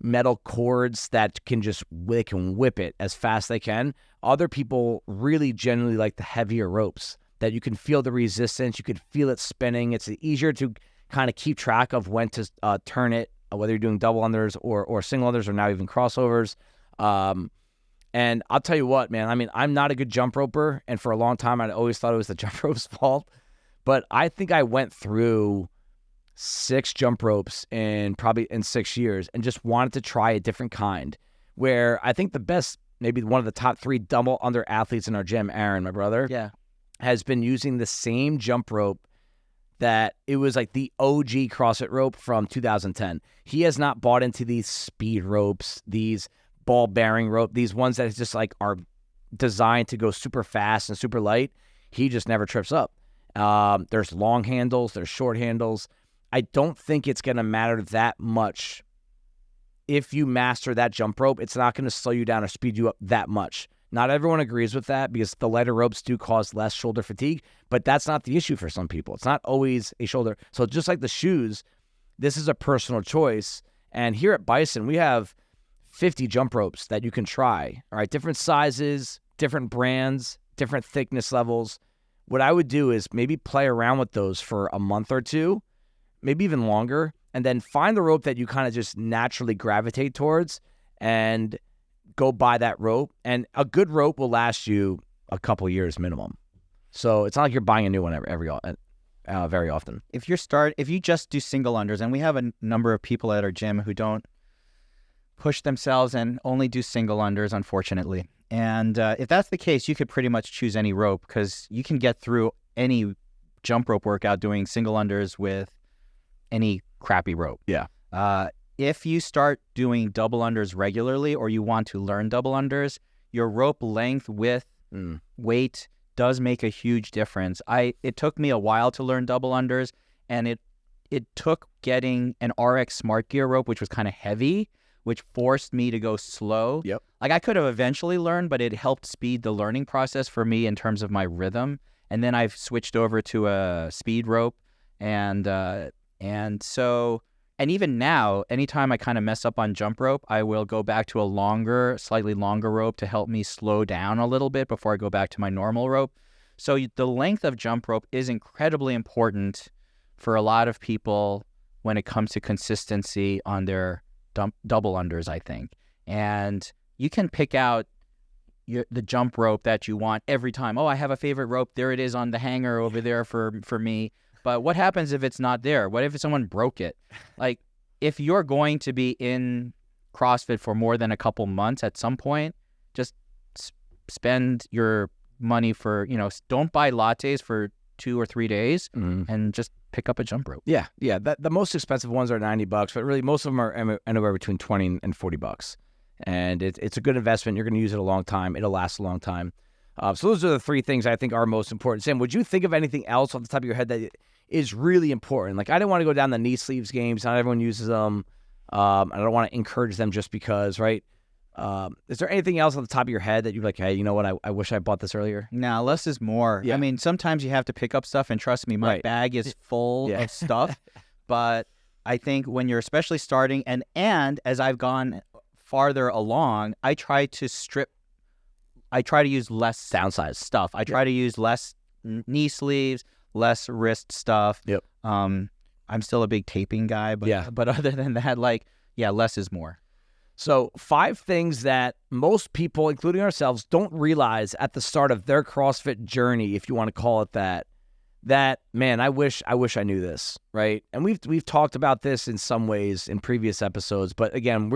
metal cords that they can whip it as fast as they can. Other people really generally like the heavier ropes that you can feel the resistance. You can feel it spinning. It's easier to kind of keep track of when to turn it, whether you're doing double unders or single unders or now even crossovers. And I'll tell you what, man, I mean, I'm not a good jump roper, and for a long time I always thought it was the jump rope's fault. But I think I went through 6 jump ropes in 6 years and just wanted to try a different kind, where I think the best, maybe one of the top 3 double under athletes in our gym, Aaron, my brother, has been using the same jump rope that it was like the OG CrossFit rope from 2010. He has not bought into these speed ropes, these ball bearing rope, these ones that just like are designed to go super fast and super light. He just never trips up. There's long handles, there's short handles. I don't think it's going to matter that much. If you master that jump rope, it's not going to slow you down or speed you up that much. Not everyone agrees with that because the lighter ropes do cause less shoulder fatigue, but that's not the issue for some people. It's not always a shoulder. So just like the shoes, this is a personal choice. And here at Bison, we have 50 jump ropes that you can try. All right, different sizes, different brands, different thickness levels. What I would do is maybe play around with those for a month or two, maybe even longer, and then find the rope that you kind of just naturally gravitate towards and go buy that rope. And a good rope will last you a couple years minimum. So it's not like you're buying a new one very often. If you just do single unders, and we have a number of people at our gym who don't push themselves and only do single unders, unfortunately. And if that's the case, you could pretty much choose any rope because you can get through any jump rope workout doing single unders with any crappy rope. Yeah. If you start doing double unders regularly or you want to learn double unders, your rope length, width, weight does make a huge difference. It took me a while to learn double unders, and it took getting an RX Smart Gear rope, which was kind of heavy, which forced me to go slow. Yep. Like I could have eventually learned, but it helped speed the learning process for me in terms of my rhythm. And then I've switched over to a speed rope, and even now, anytime I kind of mess up on jump rope, I will go back to a slightly longer rope to help me slow down a little bit before I go back to my normal rope. So the length of jump rope is incredibly important for a lot of people when it comes to consistency on their double unders, I think. And you can pick out the jump rope that you want every time. Oh, I have a favorite rope. There it is on the hanger over there for me. But what happens if it's not there? What if someone broke it? Like, if you're going to be in CrossFit for more than a couple months at some point, just spend your money for, don't buy lattes for 2 or 3 days and just pick up a jump rope. Yeah. The most expensive ones are $90, but really most of them are anywhere between $20 and $40. And it's a good investment. You're going to use it a long time. It'll last a long time. So those are the 3 things I think are most important. Sam, would you think of anything else off the top of your head that is really important? Like, I didn't want to go down the knee sleeves games. Not everyone uses them. I don't want to encourage them just because, right? Is there anything else on the top of your head that you're like, hey, you know what? I wish I bought this earlier? No, less is more. Yeah. I mean, sometimes you have to pick up stuff, and trust me, my bag is full of stuff. But I think when you're especially starting, and as I've gone farther along, I try to use less downsized stuff. I try to use less knee sleeves, less wrist stuff. Yep. I'm still a big taping guy, but other than that, less is more. So 5 things that most people, including ourselves, don't realize at the start of their CrossFit journey, if you want to call it that, man, I wish I knew this, right? And we've talked about this in some ways in previous episodes, but again,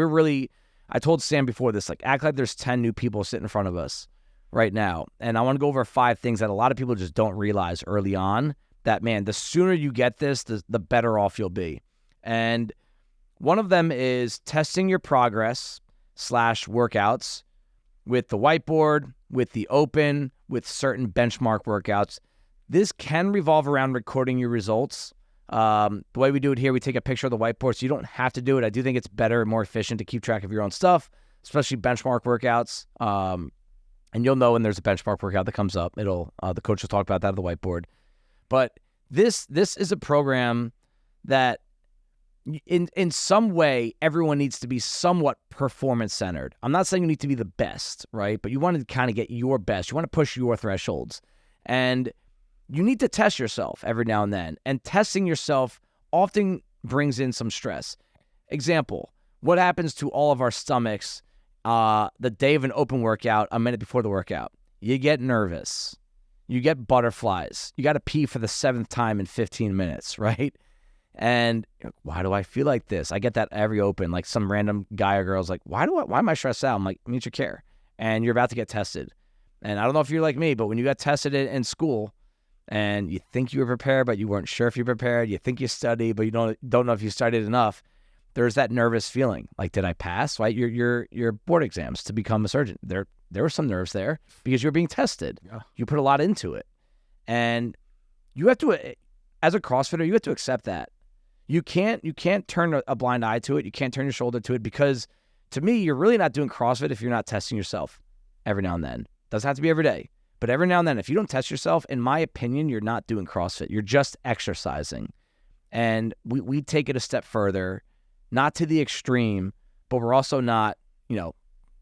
I told Sam before this, like, act like there's 10 new people sitting in front of us right now. And I want to go over 5 things that a lot of people just don't realize early on that, man, the sooner you get this, the better off you'll be. And one of them is testing your progress / workouts with the whiteboard, with the open, with certain benchmark workouts. This can revolve around recording your results. The way we do it here, we take a picture of the whiteboard, so you don't have to do it. I do think it's better and more efficient to keep track of your own stuff, especially benchmark workouts. And you'll know when there's a benchmark workout that comes up. The coach will talk about that on the whiteboard. But this is a program that in some way, everyone needs to be somewhat performance-centered. I'm not saying you need to be the best, right? But you want to kind of get your best. You want to push your thresholds. And you need to test yourself every now and then. And testing yourself often brings in some stress. Example, what happens to all of our stomachs the day of an open workout, a minute before the workout? You get nervous. You get butterflies. You got to pee for the 7th time in 15 minutes, right? And why do I feel like this? I get that every open. Like, some random guy or girl's like, why am I stressed out? I'm like, meet your care. And you're about to get tested. And I don't know if you're like me, but when you got tested in school and you think you were prepared, but you weren't sure if you were prepared, you think you studied, but you don't know if you studied enough, there's that nervous feeling. Like, did I pass? Right? Your board exams to become a surgeon. There were some nerves there because you're being tested. Yeah. You put a lot into it. And you have to, as a CrossFitter, you have to accept that. You can't turn a blind eye to it. You can't turn your shoulder to it, because to me, you're really not doing CrossFit if you're not testing yourself every now and then. Doesn't have to be every day, but every now and then, if you don't test yourself, in my opinion, you're not doing CrossFit. You're just exercising. And we take it a step further, not to the extreme, but we're also not,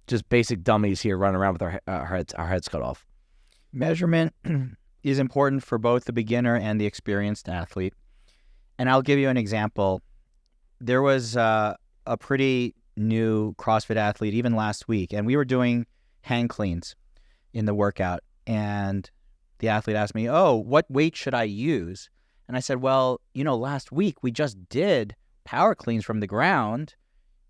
just basic dummies here running around with our heads cut off. Measurement is important for both the beginner and the experienced athlete. And I'll give you an example. There was a pretty new CrossFit athlete even last week, and we were doing hand cleans in the workout. And the athlete asked me, "Oh, what weight should I use?" And I said, "Well, last week we just did power cleans from the ground.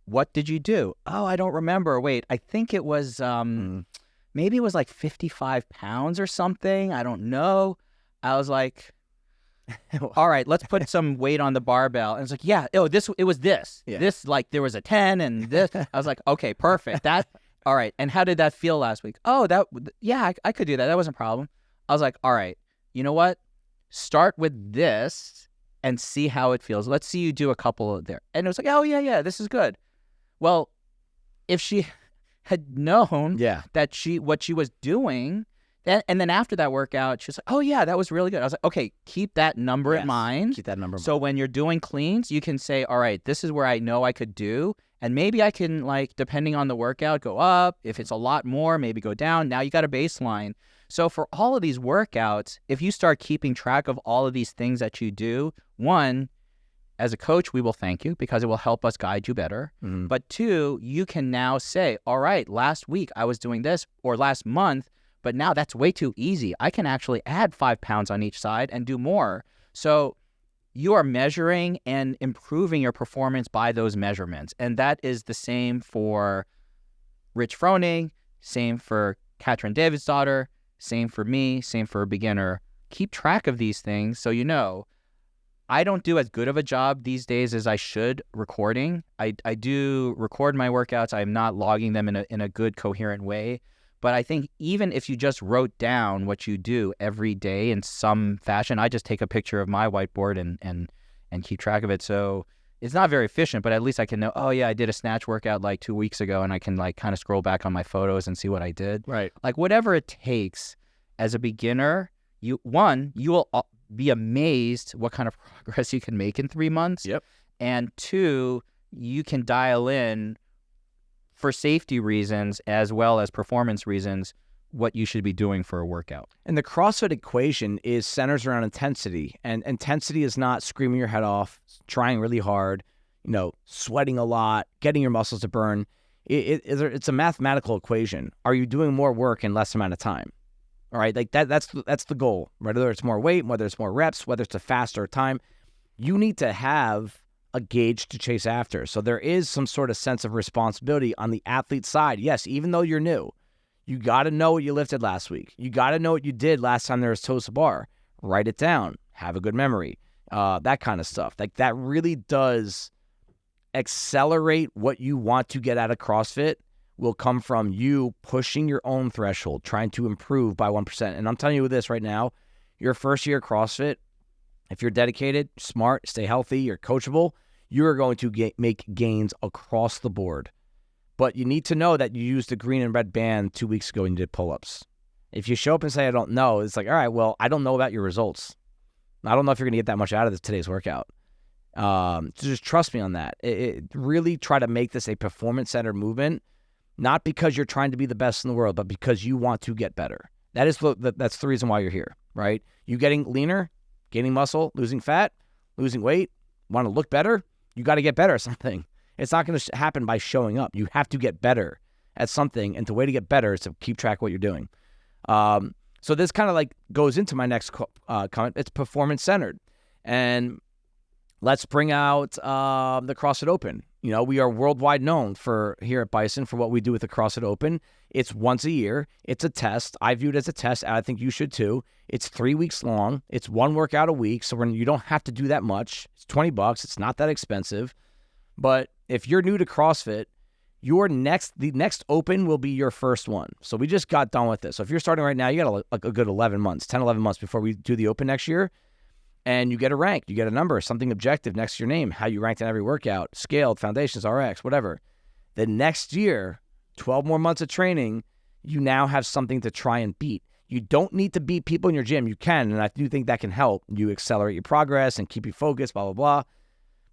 What did you do?" "Oh, I don't remember. Wait, I think it was, maybe it was like 55 pounds or something. I don't know." I was like, all right, let's put some weight on the barbell. And it's like, it was this. Yeah. This, like, there was a 10 and this. I was like, okay, perfect. All right. And how did that feel last week? Oh, I could do that. That wasn't a problem. I was like, all right, you know what? Start with this and see how it feels. Let's see you do a couple of there. And it was like, oh, yeah, this is good. Well, if she had known that what she was doing, and then after that workout, she was like, oh, yeah, that was really good. I was like, okay, keep that number in mind. Keep that number in mind. So when you're doing cleans, you can say, all right, this is where I know I could do. And maybe I can, like, depending on the workout, go up. If it's a lot more, maybe go down. Now you got a baseline. So for all of these workouts, if you start keeping track of all of these things that you do, one, as a coach, we will thank you because it will help us guide you better. Mm-hmm. But two, you can now say, all right, last week I was doing this, or last month, but now that's way too easy. I can actually add 5 pounds on each side and do more. So you are measuring and improving your performance by those measurements. And that is the same for Rich Froning, same for Katrin Davidsdottir, same for me, same for a beginner. Keep track of these things so you know. I don't do as good of a job these days as I should recording. I do record my workouts. I'm not logging them in a good, coherent way. But I think even if you just wrote down what you do every day in some fashion, I just take a picture of my whiteboard and keep track of it. So it's not very efficient, but at least I can know, oh yeah, I did a snatch workout like 2 weeks ago, and I can like kind of scroll back on my photos and see what I did. Right. Like whatever it takes as a beginner, you will be amazed what kind of progress you can make in 3 months. Yep. And two, you can dial in for safety reasons as well as performance reasons what you should be doing for a workout. And the CrossFit equation centers around intensity. And intensity is not screaming your head off, trying really hard, sweating a lot, getting your muscles to burn. It's a mathematical equation. Are you doing more work in less amount of time? All right, like that's the goal. Whether it's more weight, whether it's more reps, whether it's a faster time, you need to have a gauge to chase after. So there is some sort of sense of responsibility on the athlete side. Yes, even though you're new, you got to know what you lifted last week. You got to know what you did last time there was toes to bar. Write it down. Have a good memory. That kind of stuff. Like that really does accelerate what you want to get out of CrossFit. Will come from you pushing your own threshold, trying to improve by 1%. And I'm telling you this right now, your first year of CrossFit, if you're dedicated, smart, stay healthy, you're coachable, you are going to make gains across the board. But you need to know that you used the green and red band 2 weeks ago and you did pull-ups. If you show up and say, I don't know, it's like, all right, well, I don't know about your results. I don't know if you're going to get that much out of today's workout. So just trust me on that. Really try to make this a performance-centered movement, not because you're trying to be the best in the world, but because you want to get better. That's the reason why you're here, right? You getting leaner, gaining muscle, losing fat, losing weight, want to look better, you got to get better at something. It's not going to happen by showing up. You have to get better at something, and the way to get better is to keep track of what you're doing. So this kind of like goes into my next comment. It's performance-centered. And let's bring out the CrossFit Open. We are worldwide known here at Bison for what we do with the CrossFit Open. It's once a year. It's a test. I view it as a test. I think you should too. It's 3 weeks long. It's one workout a week, so you don't have to do that much. It's $20. It's not that expensive. But if you're new to CrossFit, the next Open will be your first one. So we just got done with this. So if you're starting right now, you got a good 11 months, 10, 11 months before we do the Open next year. and you get a rank, you get a number, something objective next to your name, how you ranked in every workout, scaled, foundations, RX, whatever. The next year, 12 more months of training, you now have something to try and beat. You don't need to beat people in your gym. You can, and I do think that can help you accelerate your progress and keep you focused, blah, blah, blah.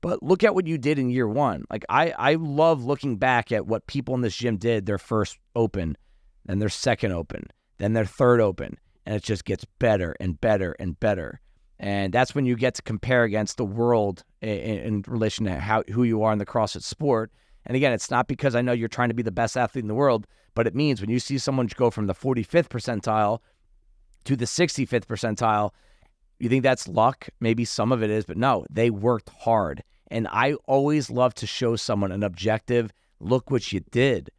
But look at what you did in year one. Like, I love looking back at what people in this gym did their first open, then their second open, then their third open, and it just gets better and better and better. And that's when you get to compare against the world in relation to who you are in the CrossFit sport. And again, it's not because I know you're trying to be the best athlete in the world, but it means when you see someone go from the 45th percentile to the 65th percentile, you think that's luck? Maybe some of it is, but no, they worked hard. And I always love to show someone an objective. Look what you did.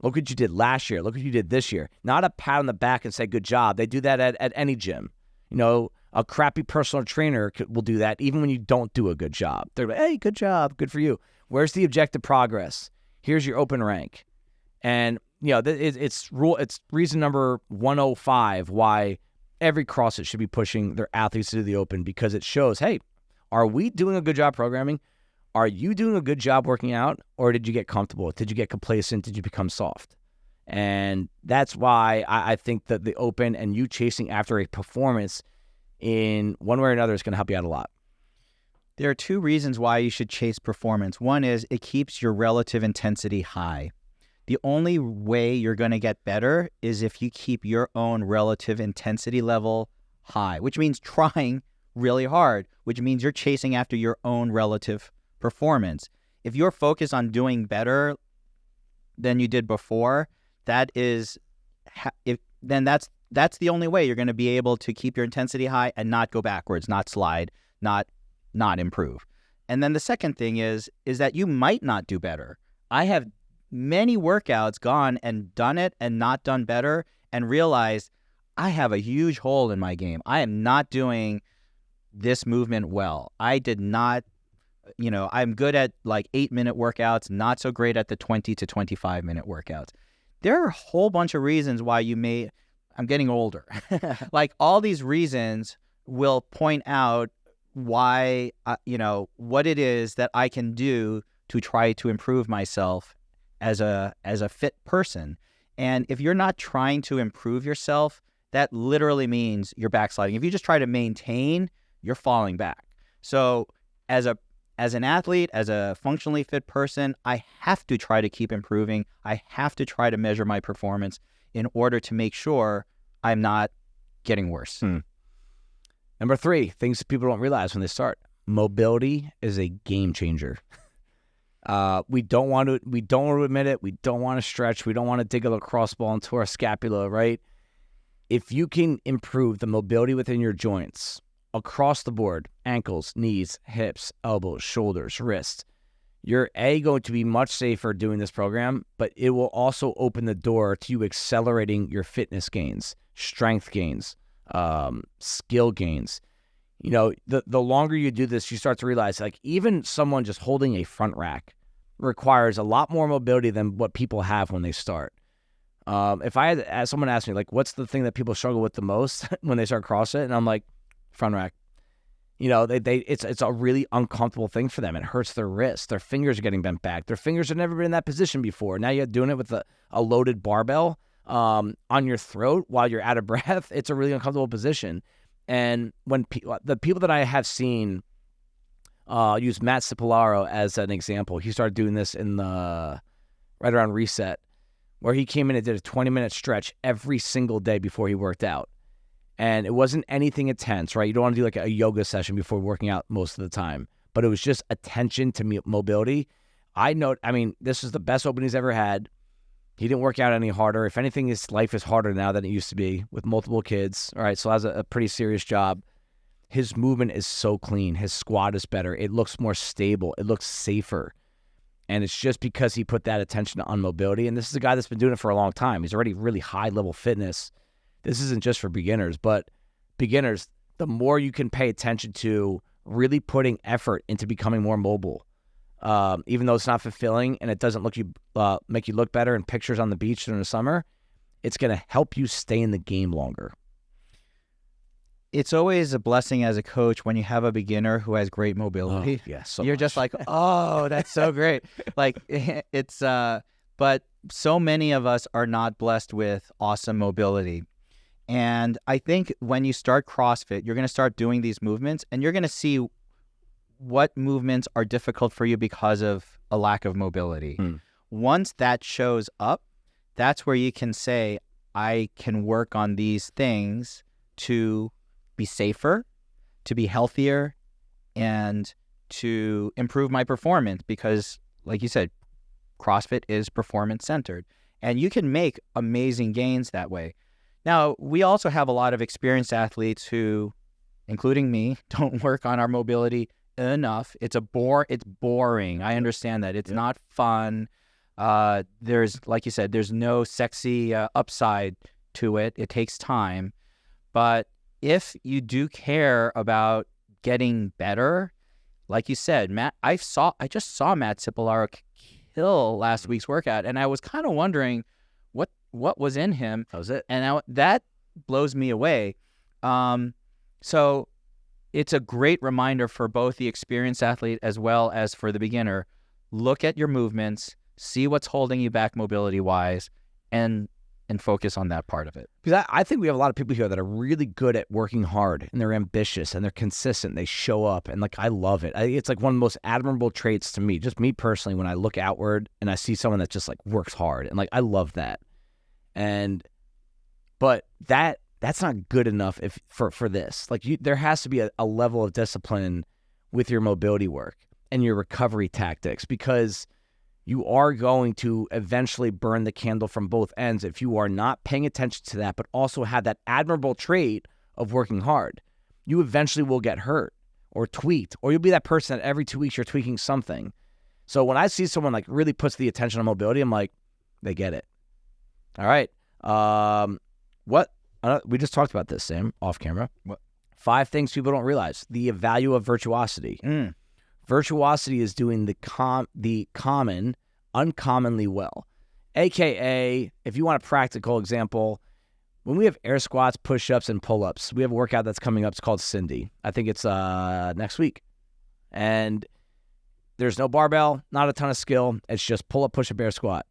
Look what you did last year. Look what you did this year. Not a pat on the back and say, good job. They do that at any gym. You know, a crappy personal trainer will do that even when you don't do a good job. They're like, hey, good job. Good for you. Where's the objective progress? Here's your open rank. And, you know, it's reason number 105 why every CrossFit should be pushing their athletes to do the open, because it shows, hey, are we doing a good job programming? Are you doing a good job working out, or did you get comfortable? Did you get complacent? Did you become soft? And that's why I think that the open and you chasing after a performance in one way or another is going to help you out a lot. There are two reasons why you should chase performance. One is it keeps your relative intensity high. The only way you're going to get better is if you keep your own relative intensity level high, which means trying really hard, which means you're chasing after your own relative performance. If you're focused on doing better than you did before, that's the only way you're going to be able to keep your intensity high and not go backwards, not slide, not improve. And then the second thing is that you might not do better. I have many workouts gone and done it and not done better and realized I have a huge hole in my game. I am not doing this movement well. I did not, I'm good at like 8-minute workouts, not so great at the 20 to 25-minute workouts. There are a whole bunch of reasons why I'm getting older. Like all these reasons will point out why, what it is that I can do to try to improve myself as a fit person. And if you're not trying to improve yourself, that literally means you're backsliding. If you just try to maintain, you're falling back. So as an athlete, as a functionally fit person, I have to try to keep improving. I have to try to measure my performance in order to make sure I'm not getting worse. Number 3, things that people don't realize when they start. Mobility is a game changer. We don't want to admit it. We don't want to stretch. We don't want to dig a lacrosse ball into our scapula, right? If you can improve the mobility within your joints across the board, ankles, knees, hips, elbows, shoulders, wrists, you're going to be much safer doing this program, but it will also open the door to you accelerating your fitness gains, strength gains, skill gains. The longer you do this, you start to realize like even someone just holding a front rack requires a lot more mobility than what people have when they start. If I had someone ask me like, what's the thing that people struggle with the most when they start CrossFit? And I'm like, front rack. It's a really uncomfortable thing for them. It hurts their wrists. Their fingers are getting bent back. Their fingers have never been in that position before. Now you're doing it with a loaded barbell on your throat while you're out of breath. It's a really uncomfortable position. And when the people that I have seen use Matt Cipollaro as an example, he started doing this right around reset, where he came in and did a 20-minute stretch every single day before he worked out. And it wasn't anything intense, right? You don't want to do like a yoga session before working out most of the time, but it was just attention to mobility. This is the best open he's ever had. He didn't work out any harder. If anything, his life is harder now than it used to be with multiple kids. All right, so has a pretty serious job. His movement is so clean. His squat is better. It looks more stable. It looks safer. And it's just because he put that attention on mobility. And this is a guy that's been doing it for a long time. He's already really high-level fitness. This isn't just for beginners, but beginners, the more you can pay attention to really putting effort into becoming more mobile, even though it's not fulfilling and it doesn't make you look better in pictures on the beach during the summer, it's going to help you stay in the game longer. It's always a blessing as a coach when you have a beginner who has great mobility. Oh, yeah, so You're much. just like, oh, that's so great. Like it's, but so many of us are not blessed with awesome mobility. And I think when you start CrossFit, you're going to start doing these movements and you're going to see what movements are difficult for you because of a lack of mobility. Once that shows up, that's where you can say, I can work on these things to be safer, to be healthier, and to improve my performance because, like you said, CrossFit is performance-centered. And you can make amazing gains that way. Now, we also have a lot of experienced athletes who, including me, don't work on our mobility enough. It's boring. I understand that. It's not fun. There's, like you said, there's no sexy upside to it. It takes time. But if you do care about getting better, like you said, Matt, I just saw Matt Cipollaro kill last week's workout, and I was kind of wondering what was in him. That was it. And that blows me away. So it's a great reminder for both the experienced athlete as well as for the beginner. Look at your movements, see what's holding you back mobility-wise, and focus on that part of it. Because I think we have a lot of people here that are really good at working hard, and they're ambitious, and they're consistent. They show up, and like I love it. It's like one of the most admirable traits to me, just me personally, when I look outward and I see someone that just like works hard, and like I love that. But that's not good enough for this. Like there has to be a level of discipline with your mobility work and your recovery tactics, because you are going to eventually burn the candle from both ends if you are not paying attention to that, but also have that admirable trait of working hard. You eventually will get hurt or tweaked, or you'll be that person that every 2 weeks you're tweaking something. So when I see someone like really puts the attention on mobility, I'm like, they get it. All right. We just talked about this, Sam, off camera. What? 5 things people don't realize. The value of virtuosity. Virtuosity is doing the common uncommonly well. AKA, if you want a practical example, when we have air squats, push-ups, and pull-ups, we have a workout that's coming up. It's called Cindy. I think it's next week. And there's no barbell, not a ton of skill. It's just pull-up, push-up, air squat.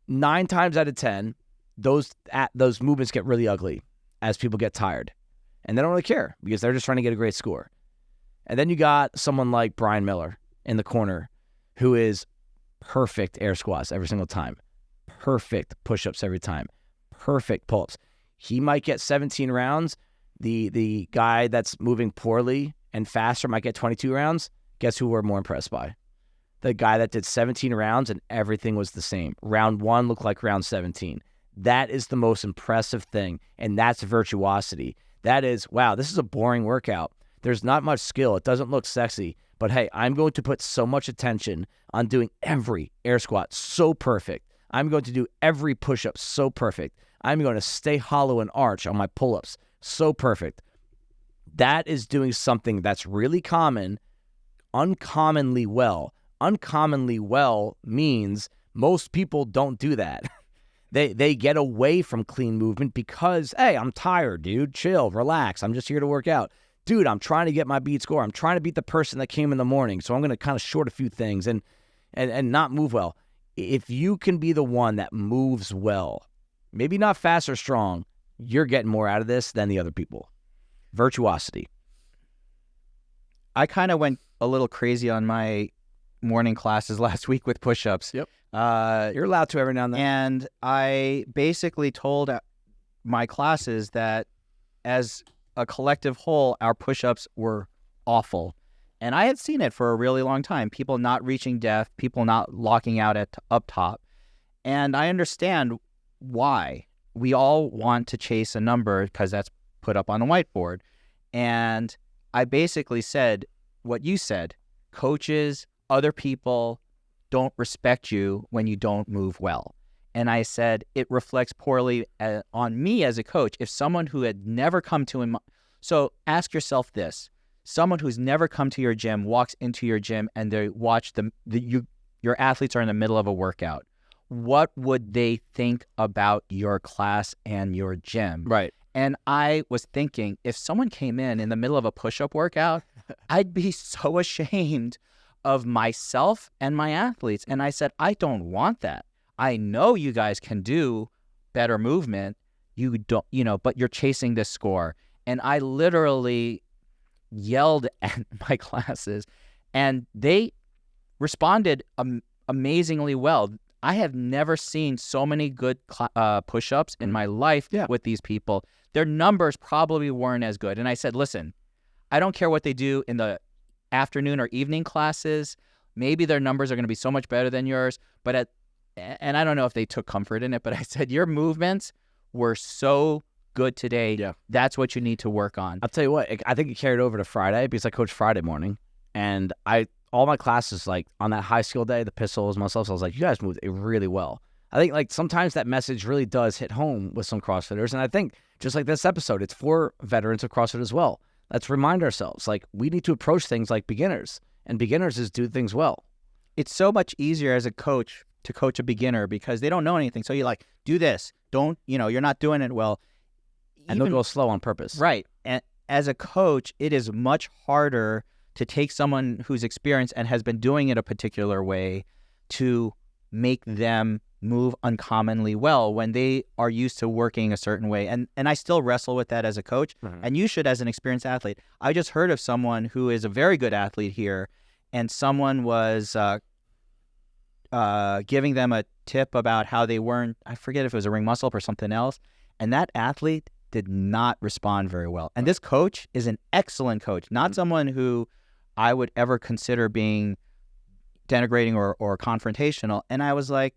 9 times out of 10, those movements get really ugly as people get tired. And they don't really care because they're just trying to get a great score. And then you got someone like Brian Miller in the corner who is perfect air squats every single time, perfect push-ups every time, perfect pull-ups. He might get 17 rounds. The guy that's moving poorly and faster might get 22 rounds. Guess who we're more impressed by? The guy that did 17 rounds and everything was the same. Round 1 looked like round 17. That is the most impressive thing, and that's virtuosity. That is, wow, this is a boring workout. There's not much skill. It doesn't look sexy. But hey, I'm going to put so much attention on doing every air squat so perfect. I'm going to do every push-up so perfect. I'm going to stay hollow and arch on my pull-ups so perfect. That is doing something that's really common, uncommonly well. Uncommonly well means most people don't do that. They get away from clean movement because, hey, I'm tired, dude. Chill, relax. I'm just here to work out. Dude, I'm trying to get my beat score. I'm trying to beat the person that came in the morning. So I'm going to kind of short a few things and not move well. If you can be the one that moves well, maybe not fast or strong, you're getting more out of this than the other people. Virtuosity. I kind of went a little crazy on my morning classes last week with push-ups. Yep. You're allowed to every now and then. And I basically told my classes that as a collective whole, our push-ups were awful. And I had seen it for a really long time. People not reaching depth, people not locking out at up top. And I understand why. We all want to chase a number because that's put up on a whiteboard. And I basically said what you said. Coaches, other people don't respect you when you don't move well. And I said it reflects poorly on me as a coach. If someone who had never come to him, so ask yourself this: someone who's never come to your gym walks into your gym and they watch your athletes are in the middle of a workout. What would they think about your class and your gym? Right. And I was thinking, if someone came in the middle of a push-up workout, I'd be so ashamed of myself and my athletes. And I said, I don't want that. I know you guys can do better movement. You don't, but you're chasing this score. And I literally yelled at my classes, and they responded amazingly well. I have never seen so many good push-ups in my life with these people. Their numbers probably weren't as good. And I said, listen, I don't care what they do in the afternoon or evening classes. Maybe their numbers are going to be so much better than yours. And I don't know if they took comfort in it, but I said, your movements were so good today. Yeah. That's what you need to work on. I'll tell you what, I think it carried over to Friday because I coach Friday morning. And all my classes, like on that high skill day, the pistols, muscle-ups, I was like, you guys moved it really well. I think like sometimes that message really does hit home with some CrossFitters. And I think just like this episode, it's for veterans of CrossFit as well. Let's remind ourselves, like we need to approach things like beginners, and beginners is do things well. It's so much easier as a coach to coach a beginner because they don't know anything. So you're like, do this. Don't, you're not doing it well. And they'll go slow on purpose. Right. And as a coach, it is much harder to take someone who's experienced and has been doing it a particular way to make them move uncommonly well when they are used to working a certain way. And I still wrestle with that as a coach. Mm-hmm. And you should as an experienced athlete. I just heard of someone who is a very good athlete here, and someone was giving them a tip about how they weren't, I forget if it was a ring muscle up or something else. And that athlete did not respond very well. And this coach is an excellent coach, not someone who I would ever consider being denigrating or confrontational. And I was like,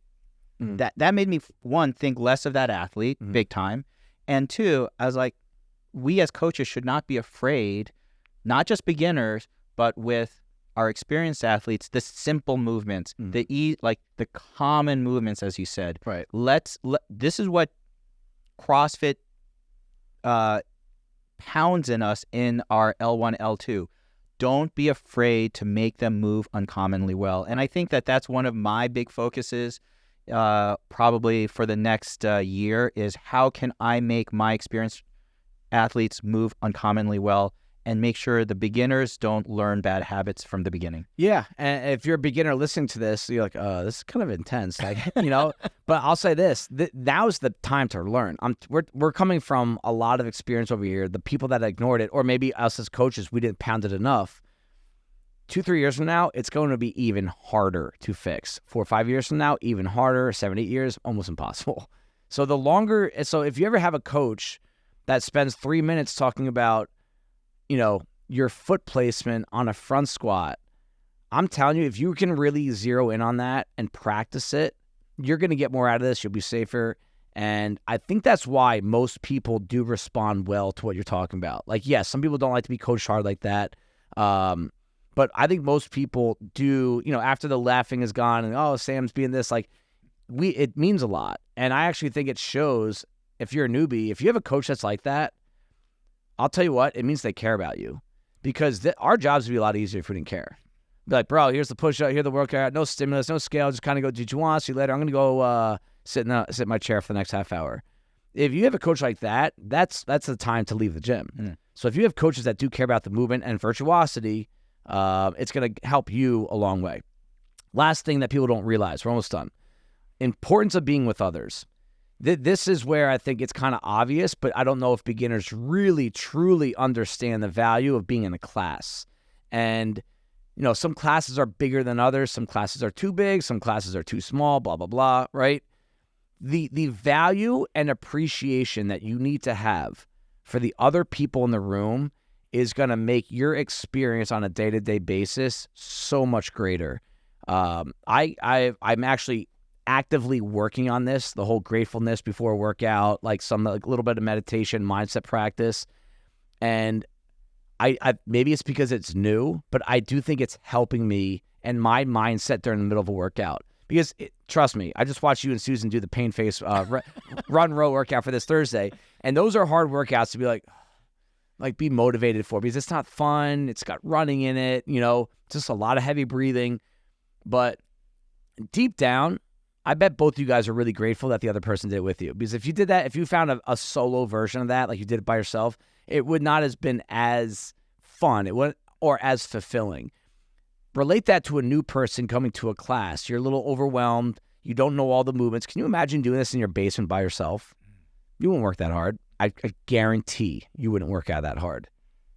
that made me, one, think less of that athlete, big time. And two, I was like, we as coaches should not be afraid, not just beginners, but with our experienced athletes, the simple movements, the common movements, as you said. Right. This is what CrossFit pounds in us in our L1, L2. Don't be afraid to make them move uncommonly well. And I think that that's one of my big focuses probably for the next year is how can I make my experienced athletes move uncommonly well and make sure the beginners don't learn bad habits from the beginning. Yeah, and if you're a beginner listening to this, you're like, this is kind of intense, like, But I'll say this: now's the time to learn. We're coming from a lot of experience over here. The people that ignored it, or maybe us as coaches, we didn't pound it enough. 2-3 years from now, it's going to be even harder to fix. 4 or 5 years from now, even harder. 7, 8 years, almost impossible. So if you ever have a coach that spends 3 minutes talking about, your foot placement on a front squat, I'm telling you, if you can really zero in on that and practice it, you're going to get more out of this. You'll be safer. And I think that's why most people do respond well to what you're talking about. Like, yes, some people don't like to be coached hard like that. But I think most people do, after the laughing is gone and, oh, Sam's being this, like, it means a lot. And I actually think it shows, if you're a newbie, if you have a coach that's like that, I'll tell you what, it means they care about you, because our jobs would be a lot easier if we didn't care. Be like, bro, here's the push-up, here's the workout, no stimulus, no scale, just kind of go, did you want to see you later? I'm going to go sit in my chair for the next half hour. If you have a coach like that, that's the time to leave the gym. So if you have coaches that do care about the movement and virtuosity, it's going to help you a long way. Last thing that people don't realize, we're almost done. Importance of being with others. This is where I think it's kind of obvious, but I don't know if beginners really, truly understand the value of being in a class. And, some classes are bigger than others. Some classes are too big. Some classes are too small, blah, blah, blah, right? The value and appreciation that you need to have for the other people in the room is going to make your experience on a day-to-day basis so much greater. I'm actually actively working on this, the whole gratefulness before a workout, like some little bit of meditation, mindset practice. And I maybe it's because it's new, but I do think it's helping me and my mindset during the middle of a workout. Because trust me, I just watched you and Susan do the pain face run row workout for this Thursday. And those are hard workouts to be like be motivated for, because it's not fun. It's got running in it, just a lot of heavy breathing. But deep down, I bet both you guys are really grateful that the other person did it with you. Because if you did that, if you found a solo version of that, like you did it by yourself, it would not have been as fun. It wouldn't, or as fulfilling. Relate that to a new person coming to a class. You're a little overwhelmed. You don't know all the movements. Can you imagine doing this in your basement by yourself? You wouldn't work that hard. I guarantee you wouldn't work out that hard.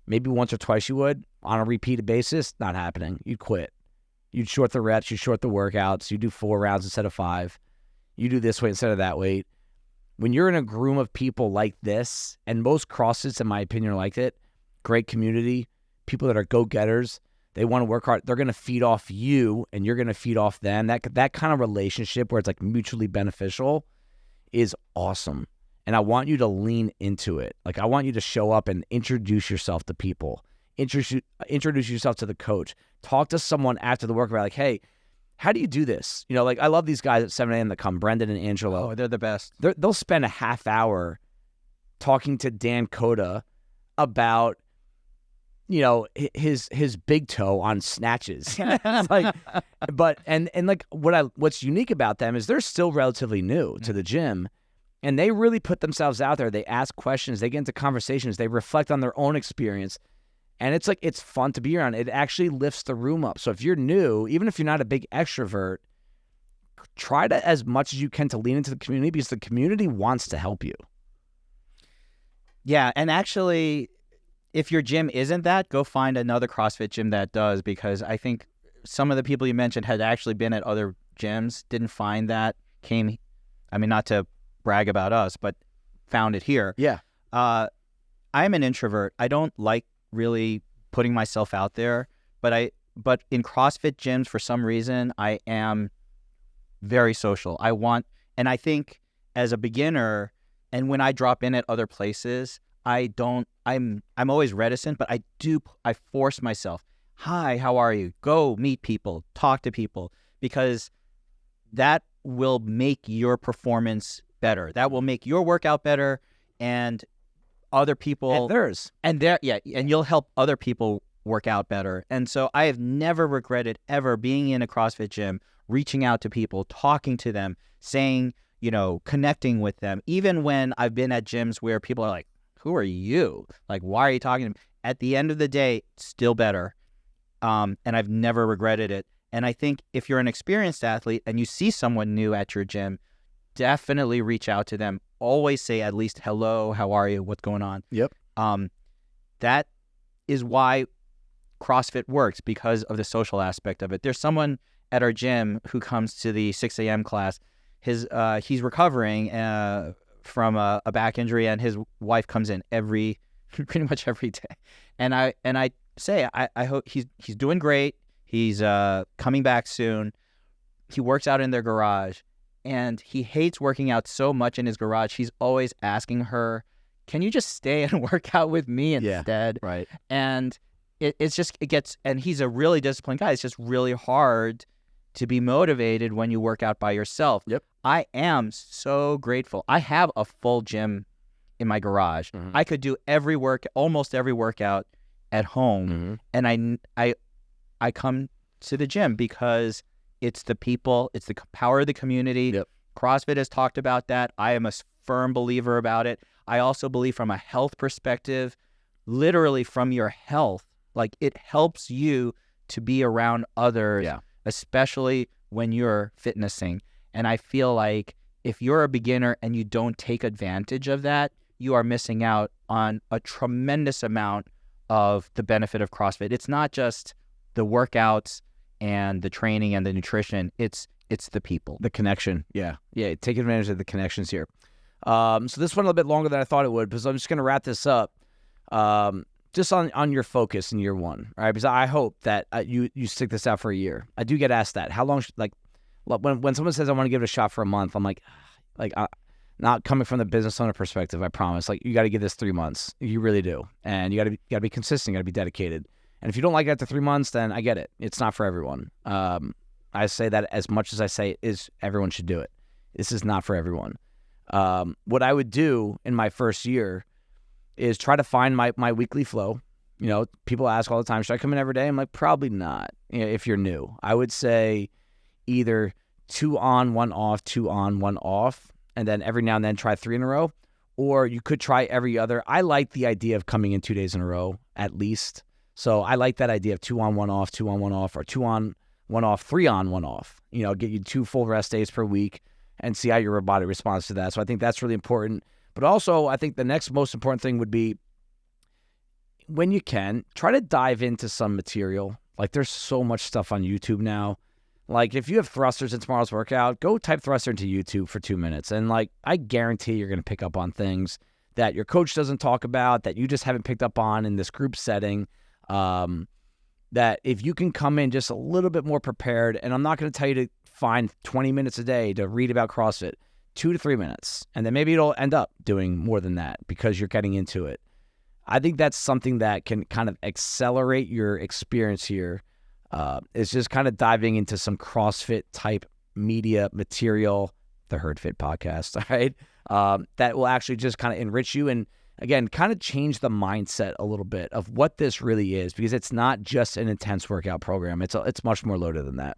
Maybe once or twice you would. On a repeated basis, not happening. You'd quit. You'd short the reps. You'd short the workouts. You do 4 rounds instead of 5. You do this weight instead of that weight. When you're in a room of people like this, and most CrossFits, in my opinion, are like it, great community, people that are go-getters, they want to work hard. They're going to feed off you, and you're going to feed off them. That kind of relationship where it's like mutually beneficial is awesome. And I want you to lean into it. Like, I want you to show up and introduce yourself to people. Introduce yourself to the coach. Talk to someone after the workout, like, hey, how do you do this? You know, like, I love these guys at 7 a.m. that come, Brendan and Angelo. Oh, they're the best. They'll spend a half hour talking to Dan Coda about, you know, his big toe on snatches. It's like, but like what's unique about them is they're still relatively new to the gym, and they really put themselves out there. They ask questions, they get into conversations, they reflect on their own experience, and it's like, it's fun to be around. It actually lifts the room up. So if you're new, even if you're not a big extrovert, try to, as much as you can, to lean into the community, because the community wants to help you. Yeah, and actually, if your gym isn't that, go find another CrossFit gym that does, because I think some of the people you mentioned had actually been at other gyms, didn't find that, not to brag about us, but found it here. Yeah. I'm an introvert. I don't like really putting myself out there, but in CrossFit gyms, for some reason, I am very social. And I think as a beginner, and when I drop in at other places, I'm always reticent, but I force myself. Hi, how are you? Go meet people, talk to people, because that will make your performance better. That will make your workout better, and other people. And you'll help other people work out better. And so I have never regretted ever being in a CrossFit gym, reaching out to people, talking to them, saying, connecting with them. Even when I've been at gyms where people are like, who are you? Like, why are you talking to me? At the end of the day, still better. And I've never regretted it. And I think if you're an experienced athlete and you see someone new at your gym, definitely reach out to them. Always say at least, hello, how are you? What's going on? Yep. That is why CrossFit works, because of the social aspect of it. There's someone at our gym who comes to the 6 a.m. class. He's recovering from a back injury, and his wife comes in pretty much every day. And I say, I hope he's doing great. He's coming back soon. He works out in their garage, and he hates working out so much in his garage. He's always asking her, can you just stay and work out with me instead? Yeah, right. And and he's a really disciplined guy. It's just really hard to be motivated when you work out by yourself. Yep. I am so grateful. I have a full gym in my garage. Mm-hmm. I could do almost every workout at home. Mm-hmm. And I come to the gym because it's the people, it's the power of the community. Yep. CrossFit has talked about that. I am a firm believer about it. I also believe from a health perspective, literally from your health, like, it helps you to be around others, especially when you're fitnessing. And I feel like if you're a beginner and you don't take advantage of that, you are missing out on a tremendous amount of the benefit of CrossFit. It's not just the workouts and the training and the nutrition. It's the people. The connection. Yeah. Take advantage of the connections here. So this went a little bit longer than I thought it would, because I'm just going to wrap this up. Just on your focus in year one, right? Because I hope that you stick this out for a year. I do get asked that. How long? When someone says I want to give it a shot for a month, I'm like, not coming from the business owner perspective. I promise. Like, you got to give this 3 months. You really do, and you got to be consistent. You got to be dedicated. And if you don't like it after 3 months, then I get it. It's not for everyone. I say that as much as I say is everyone should do it. This is not for everyone. What I would do in my first year is try to find my weekly flow. People ask all the time, should I come in every day? I'm like, probably not. If you're new, I would say either 2 on, 1 off, 2 on, 1 off, and then every now and then try 3 in a row. Or you could try every other. I like the idea of coming in 2 days in a row, at least. So I like that idea of 2 on, 1 off, 2 on, 1 off, or 2 on, 1 off, 3 on, 1 off. Get you 2 full rest days per week and see how your body responds to that. So I think that's really important. But also, I think the next most important thing would be, when you can, try to dive into some material. Like, there's so much stuff on YouTube now. Like, if you have thrusters in tomorrow's workout, go type thruster into YouTube for 2 minutes. And, I guarantee you're going to pick up on things that your coach doesn't talk about, that you just haven't picked up on in this group setting. That if you can come in just a little bit more prepared, and I'm not going to tell you to find 20 minutes a day to read about CrossFit, 2 to 3 minutes. And then maybe it'll end up doing more than that because you're getting into it. I think that's something that can kind of accelerate your experience here. Is just kind of diving into some CrossFit type media material, the Herd Fit podcast, all right? That will actually just kind of enrich you and, again, kind of change the mindset a little bit of what this really is, because it's not just an intense workout program. It's much more loaded than that.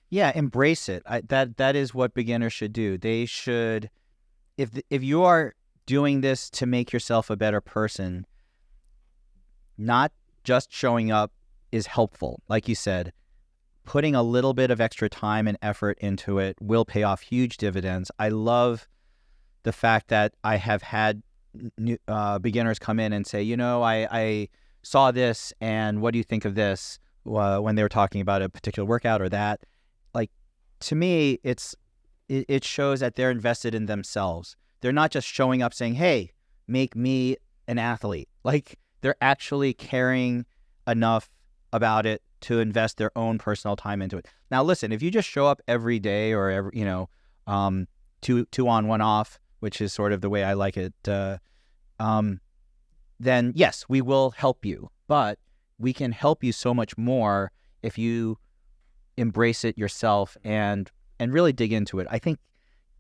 Yeah, embrace it. That is what beginners should do. They should, if you are doing this to make yourself a better person, not just showing up is helpful. Like you said, putting a little bit of extra time and effort into it will pay off huge dividends. I love the fact that I have had new, beginners come in and say, I saw this, and what do you think of this, when they were talking about a particular workout or that. Like, to me, it shows that they're invested in themselves. They're not just showing up saying, hey, make me an athlete. Like, they're actually caring enough about it to invest their own personal time into it. Now, listen, if you just show up every day or every, 2 on, 1 off, which is sort of the way I like it, then yes, we will help you. But we can help you so much more if you embrace it yourself and really dig into it. I think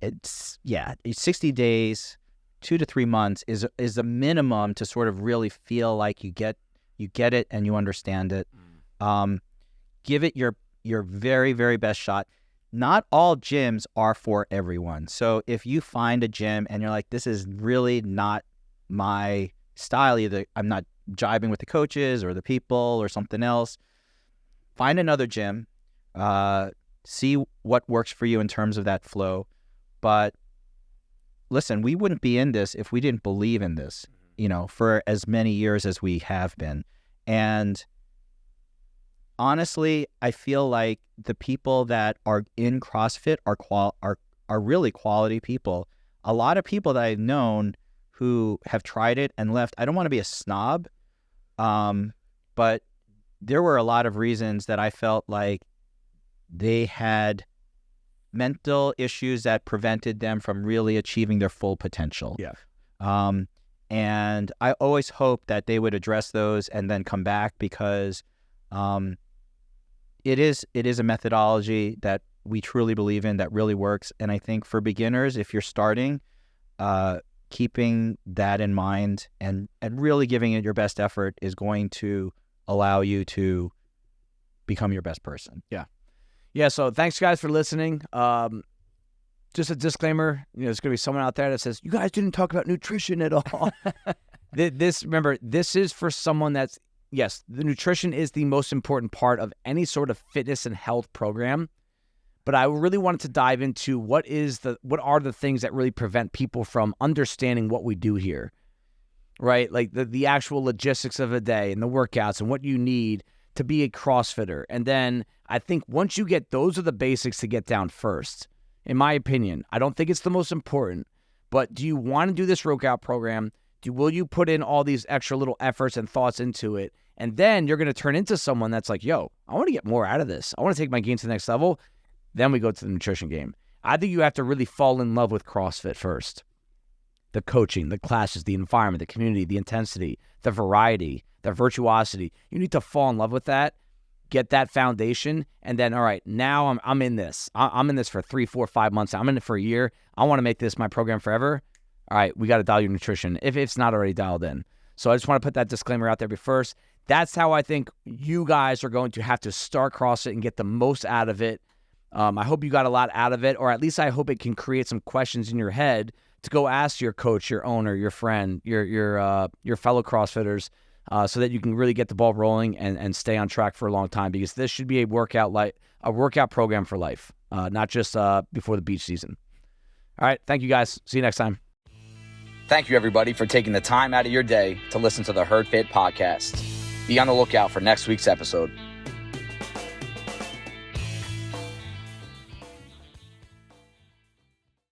it's 60 days, 2 to 3 months is a minimum to sort of really feel like you get it and you understand it. Give it your very, very best shot. Not all gyms are for everyone. So if you find a gym and you're like, this is really not my style, either I'm not jiving with the coaches or the people or something else, find another gym, see what works for you in terms of that flow. But listen, we wouldn't be in this if we didn't believe in this, for as many years as we have been. And honestly, I feel like the people that are in CrossFit are really quality people. A lot of people that I've known who have tried it and left, I don't want to be a snob, but there were a lot of reasons that I felt like they had mental issues that prevented them from really achieving their full potential. Yeah. And I always hope that they would address those and then come back, because it is a methodology that we truly believe in, that really works. And I think for beginners, if you're starting, keeping that in mind and really giving it your best effort is going to allow you to become your best person. Yeah, so thanks, guys, for listening. Just a disclaimer, there's going to be someone out there that says, you guys didn't talk about nutrition at all. Remember, this is for someone that's, yes, the nutrition is the most important part of any sort of fitness and health program. But I really wanted to dive into what are the things that really prevent people from understanding what we do here, right? Like the actual logistics of a day and the workouts and what you need to be a CrossFitter. And then I think once you get, those are the basics to get down first, in my opinion. I don't think it's the most important, but do you want to do this workout program? Will you put in all these extra little efforts and thoughts into it? And then you're going to turn into someone that's like, yo, I want to get more out of this. I want to take my game to the next level. Then we go to the nutrition game. I think you have to really fall in love with CrossFit first. The coaching, the classes, the environment, the community, the intensity, the variety, the virtuosity. You need to fall in love with that, get that foundation, and then, all right, now I'm in this. I'm in this for 3, 4, 5 months. I'm in it for a year. I want to make this my program forever. All right, we got to dial your nutrition if it's not already dialed in. So I just want to put that disclaimer out there first. That's how I think you guys are going to have to start CrossFit and get the most out of it. I hope you got a lot out of it, or at least I hope it can create some questions in your head to go ask your coach, your owner, your friend, your fellow CrossFitters, so that you can really get the ball rolling and stay on track for a long time, because this should be a workout program for life, not just before the beach season. All right. Thank you, guys. See you next time. Thank you, everybody, for taking the time out of your day to listen to the Herd Fit podcast. Be on the lookout for next week's episode.